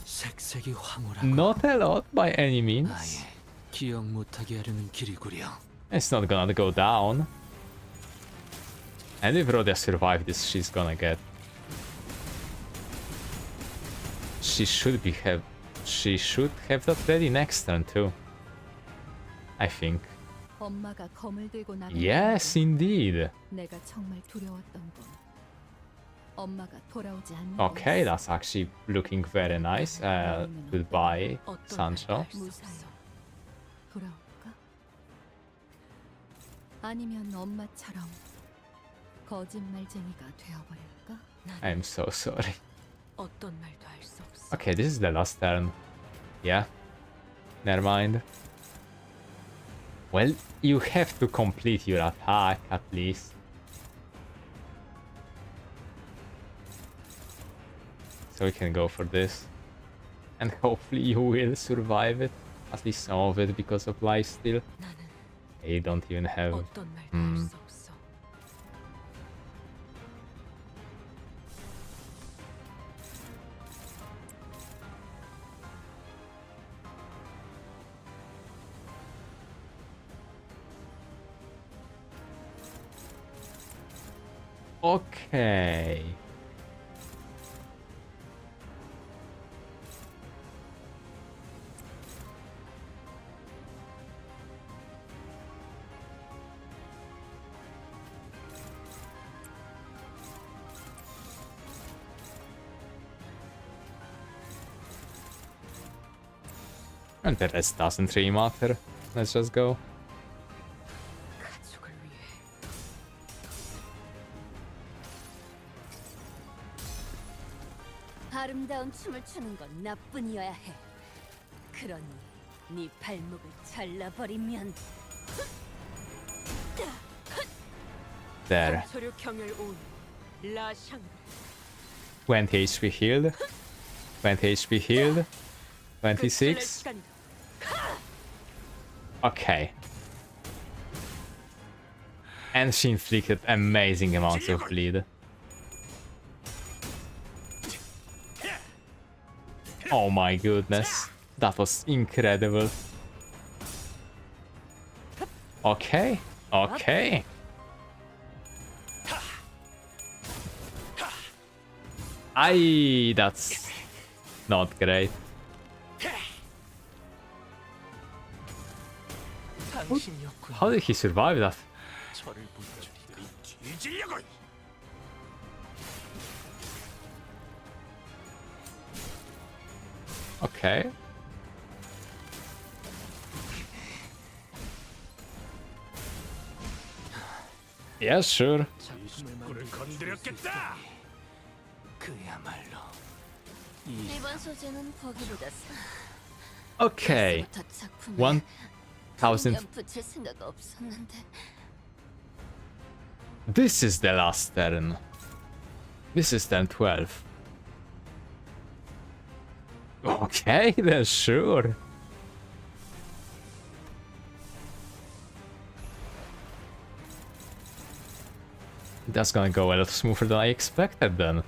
색색이 황홀하고 Not a lot by any means. 아예 기억 못하게 하려는 길이구려. It's not gonna go down. And if Rhodia survives this, she's gonna get. She should have that ready next turn too. I think. 엄마가 검을 들고 나가. Yes, indeed. 내가 정말 두려웠던 건 엄마가 돌아오지 않는 Okay, 거였어. that's actually looking very nice. Goodbye, Sancho. 무사히 돌아올까? 아니면 엄마처럼 거짓말쟁이가 되어버릴까? I'm so sorry. 어떤 말도 할 수 없어. Okay, this is the last turn. Yeah. Never mind. Well, you have to complete your attack at least. So we can go for this. And hopefully you will survive it. At least some of it because of lifesteal. 나는 You don't even have... 어떤 말도 할 수 없어. Okay. And the rest doesn't really matter. Let's just go. 가족을 위해. 아름다운 춤을 추는 건 나뿐이어야 해. 그러니 네 발목을 잘라버리면 There. 소류 경혈 온 라샹. 20 HP healed. 20 HP healed. 26. Okay. And she inflicted amazing amounts of bleed. Oh my goodness. That was incredible. Okay. Okay. Aye, that's not great. 당신이었군. How did he survive that? 저를 보여주리니 뒤지려고. Okay. Yeah, sure. 작품을 건드렸겠다. 그야말로 이번 소재는 보기보다 Okay. 부터 작품에 1000. 연 붙일 생각 없었는데 This is the last turn. This is turn 12. Okay, then sure. That's gonna go a lot smoother than I expected then.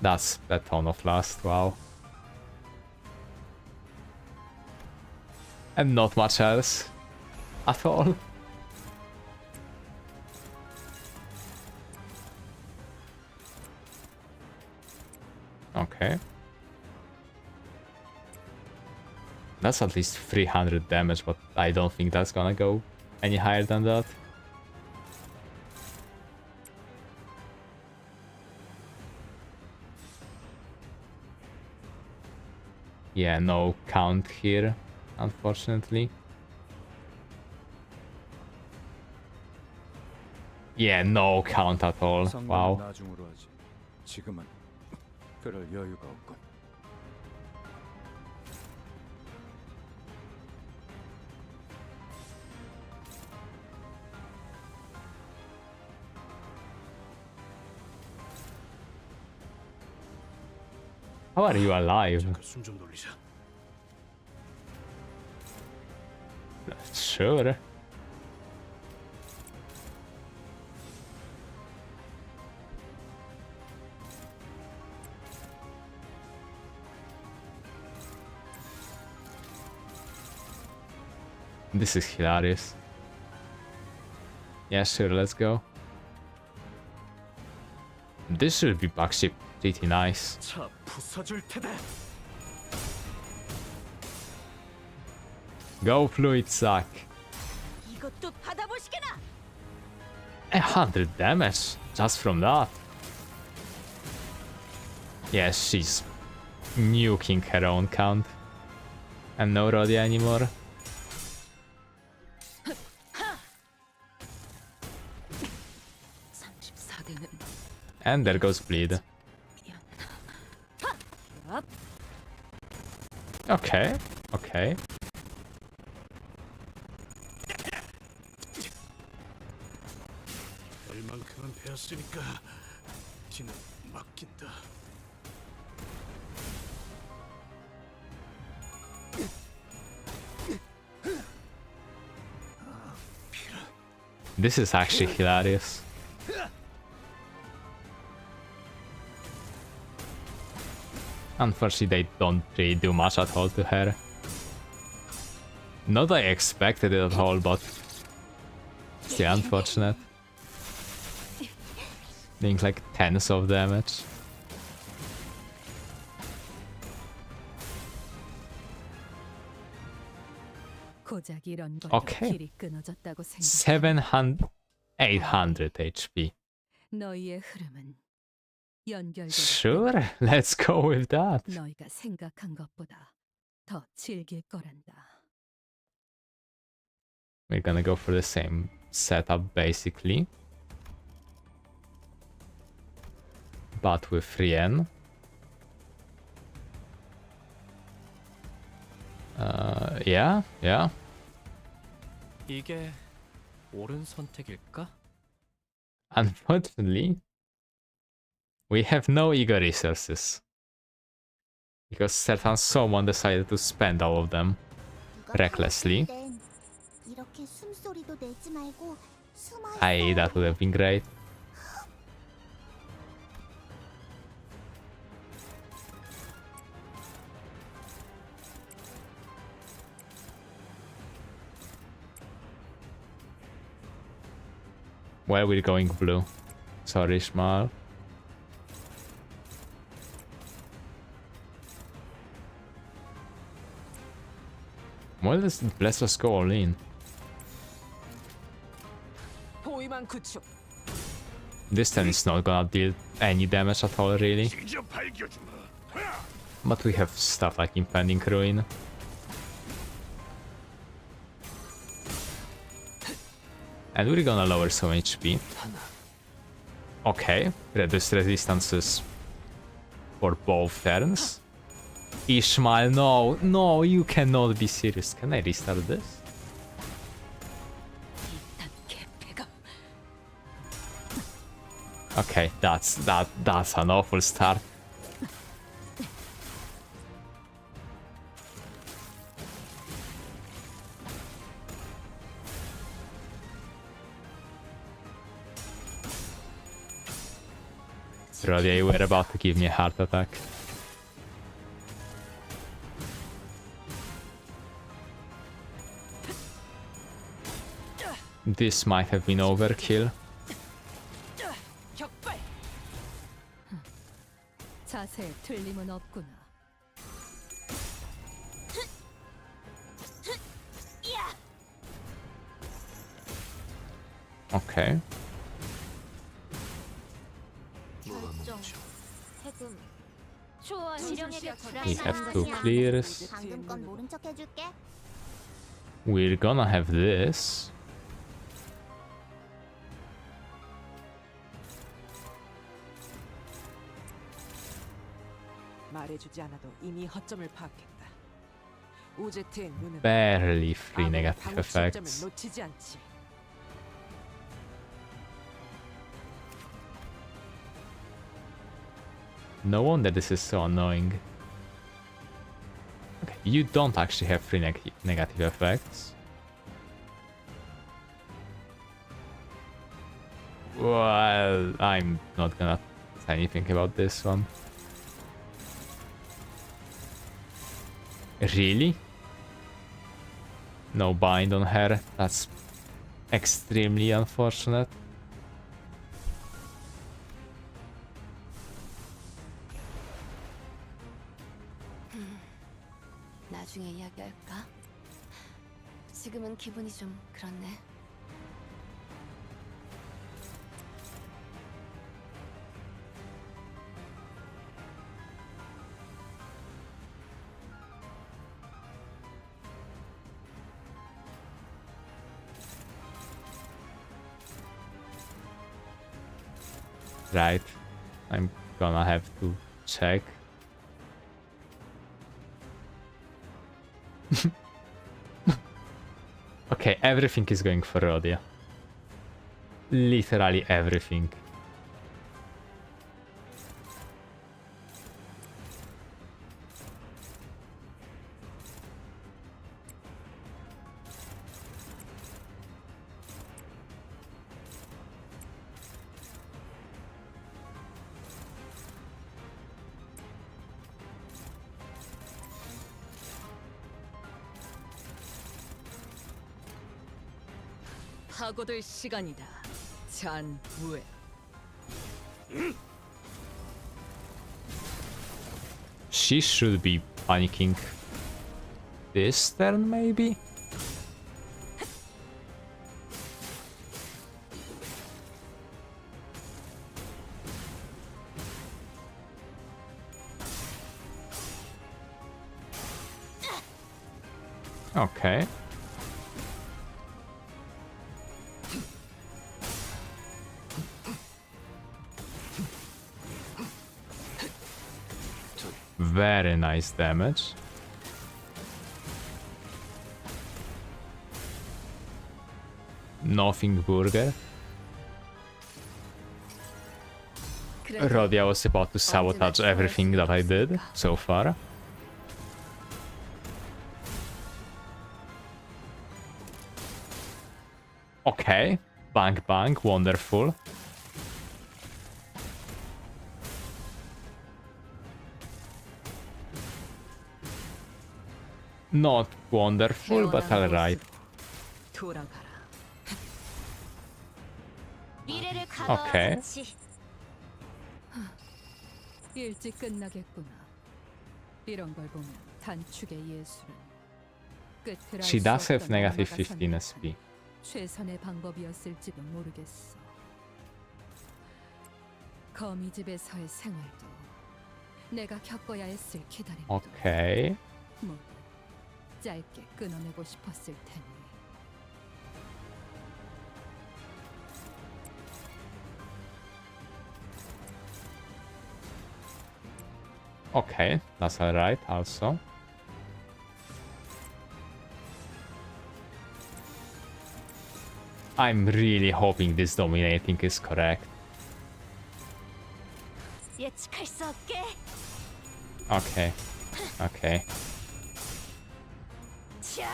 That's a ton of last, wow. And not much else at all. Okay. That's at least 300 damage, but I don't think that's gonna go any higher than that. Yeah, no count here, unfortunately. Yeah, no count at all. Wow. 나중으로 하지. 지금은 그럴 여유가 없군. How are you alive? 잠깐 숨 좀 돌리자. Sure. This is hilarious. Yeah, sure, let's go. This should be actually pretty nice. 차 부숴줄 테다. Go fluid sack. 이것도 받아보시게나. 100 damage just from that. Yes, she's nuking her own count. And no Roddy anymore. And there goes bleed. Okay, okay. 얼만큼은 배웠으니까 뒤는 맡긴다. This is actually hilarious. Unfortunately, they don't really do much at all to her. Not that I expected it at all, but still unfortunate. Doing like tens of damage. 고작 이런 걸 오케이. 길이 끊어졌다고 생각. 700, 800 HP. 너희의 흐름은 연결된. Sure, let's go with that. 너희가 생각한 것보다 더 즐길 거란다. We're gonna go for the same setup basically. But with Rien. Yeah. 이게 옳은 선택일까? Unfortunately, we have no ego resources. Because certain someone decided to spend all of them recklessly. 이렇게 숨소리도 내지 말고 숨어 Aye, that would have been great. Well, we're going blue. Sorry, Shmal. Well, let's just go all in. 포위망 구축. This turn is not gonna deal any damage at all, really. 직접 밝혀주마. But we have stuff like Impending Ruin. And we're gonna lower some HP. Okay, reduce resistances for both turns. Ishmael, no, you cannot be serious. Can I restart this? Okay, that's an awful start. Roddy, you were about to give me a heart attack. This might have been overkill. 격발. 자세에 틀림은 없구나. Okay. 결정. 해금. 초원 지령에게 We have two clears. 방금 건 모른 척 해줄게. We're gonna have this. 말해주지 않아도 이미 허점을 파악했다. 우제트의 눈은 Barely free 아무나 negative 방어 시점을 effects. 놓치지 않지. No wonder this is so annoying. Okay, you don't actually have free negative effects. Well, I'm not gonna say anything about this one. Really? No bind on her. That's extremely unfortunate. 나중에 이야기할까? 지금은 기분이 좀 그렇네. Right. I'm gonna have to check. Okay, everything is going for Rhodia. Literally everything. 파고들 시간이다. 잔우에. She should be panicking this turn, maybe? Okay. Very nice damage. Nothing burger. Rhodia was about to sabotage everything that I did so far. Okay. Bang bang, wonderful. Not wonderful, but alright. 돌아가라. 미래를 Okay. 일찍 끝나겠구나. 이런 걸 보면 단축의 예술은 끝을 She 알수 does have 없던 negative 엄마가 15 선택한 SP. 최선의 방법이었을지도 모르겠어. 거미집에서의 생활도 내가 겪어야 했을 기다림도 Okay. 모두 짧게 끊어내고 싶었을 테니. Okay, that's alright also. I'm really hoping this dominating is correct. 예측할 수 없게. Okay. Okay. 자!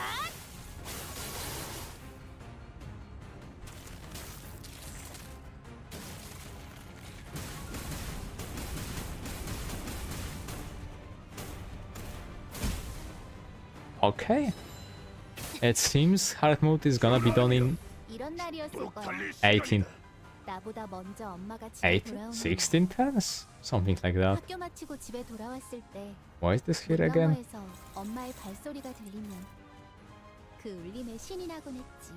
Okay. It seems hard mode is gonna be done in 이런 날이었을 거야. 18, 나보다 먼저 엄마가 집에 8, 돌아오는 16 turns? Something like that. 학교 마치고 집에 돌아왔을 때 Why is this here again? 너머에서 엄마의 발소리가 들리면 그 울림에 신이 나곤 했지.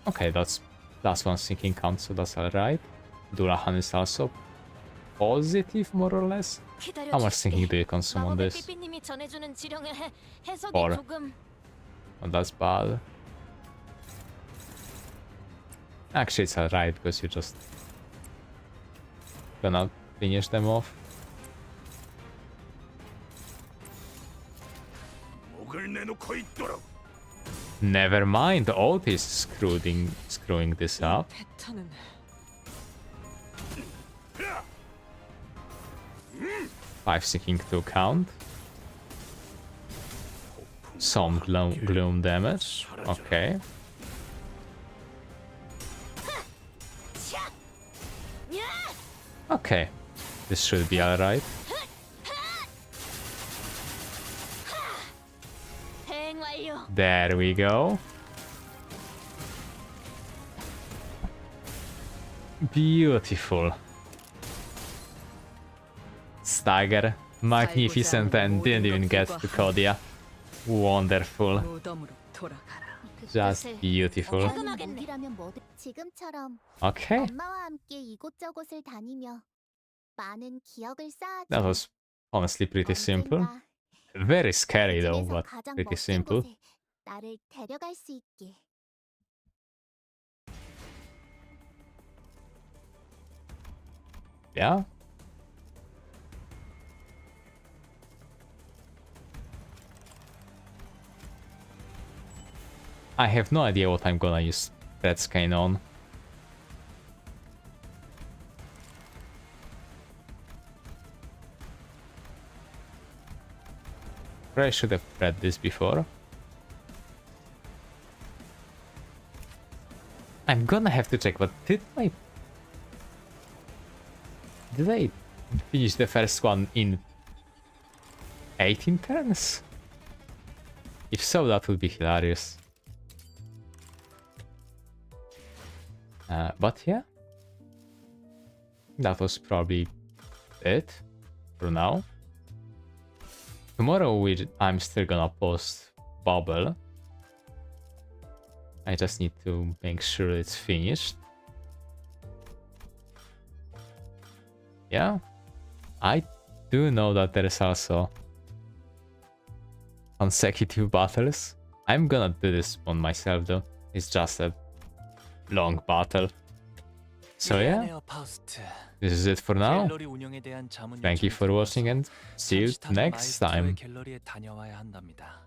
Okay, that's one sinking count, so that's alright. Durahan is also positive, more or less. How much sinking do you consume on this? 삐삐님이 전해주는 지령의 해석이 Four. 조금 Oh, that's bad. Actually, it's alright because you're just gonna finish them off. 목을 내놓고 있도록. Never mind, the ult is screwing this up. 패턴은 5 sinking to count. Some gloom damage. Okay. Okay. This should be alright. 대응 완료. There we go. Beautiful. Stagger. Magnificent and didn't even get to Kodia. Wonderful. 무덤으로 돌아가라. Just beautiful. 원하는 무기라면 뭐든 지금처럼 Okay. 엄마와 함께 이곳저곳을 다니며 많은 기억을 쌓아. That was honestly pretty simple. Very scary though, but pretty simple. 나를 데려갈 수 있게. Yeah. I have no idea what I'm gonna use that skin on. I should have read this before. I'm gonna have to check, but did I finish the first one in 18 turns? If so, that would be hilarious. But yeah, that was probably it for now. Tomorrow I'm still gonna post Bubble. I just need to make sure it's finished. Yeah, I do know that there is also consecutive battles. I'm gonna do this one myself though. It's just a long battle. So yeah, this is it for now. Thank you for watching and see you next time. 갤러리에 다녀와야 한답니다.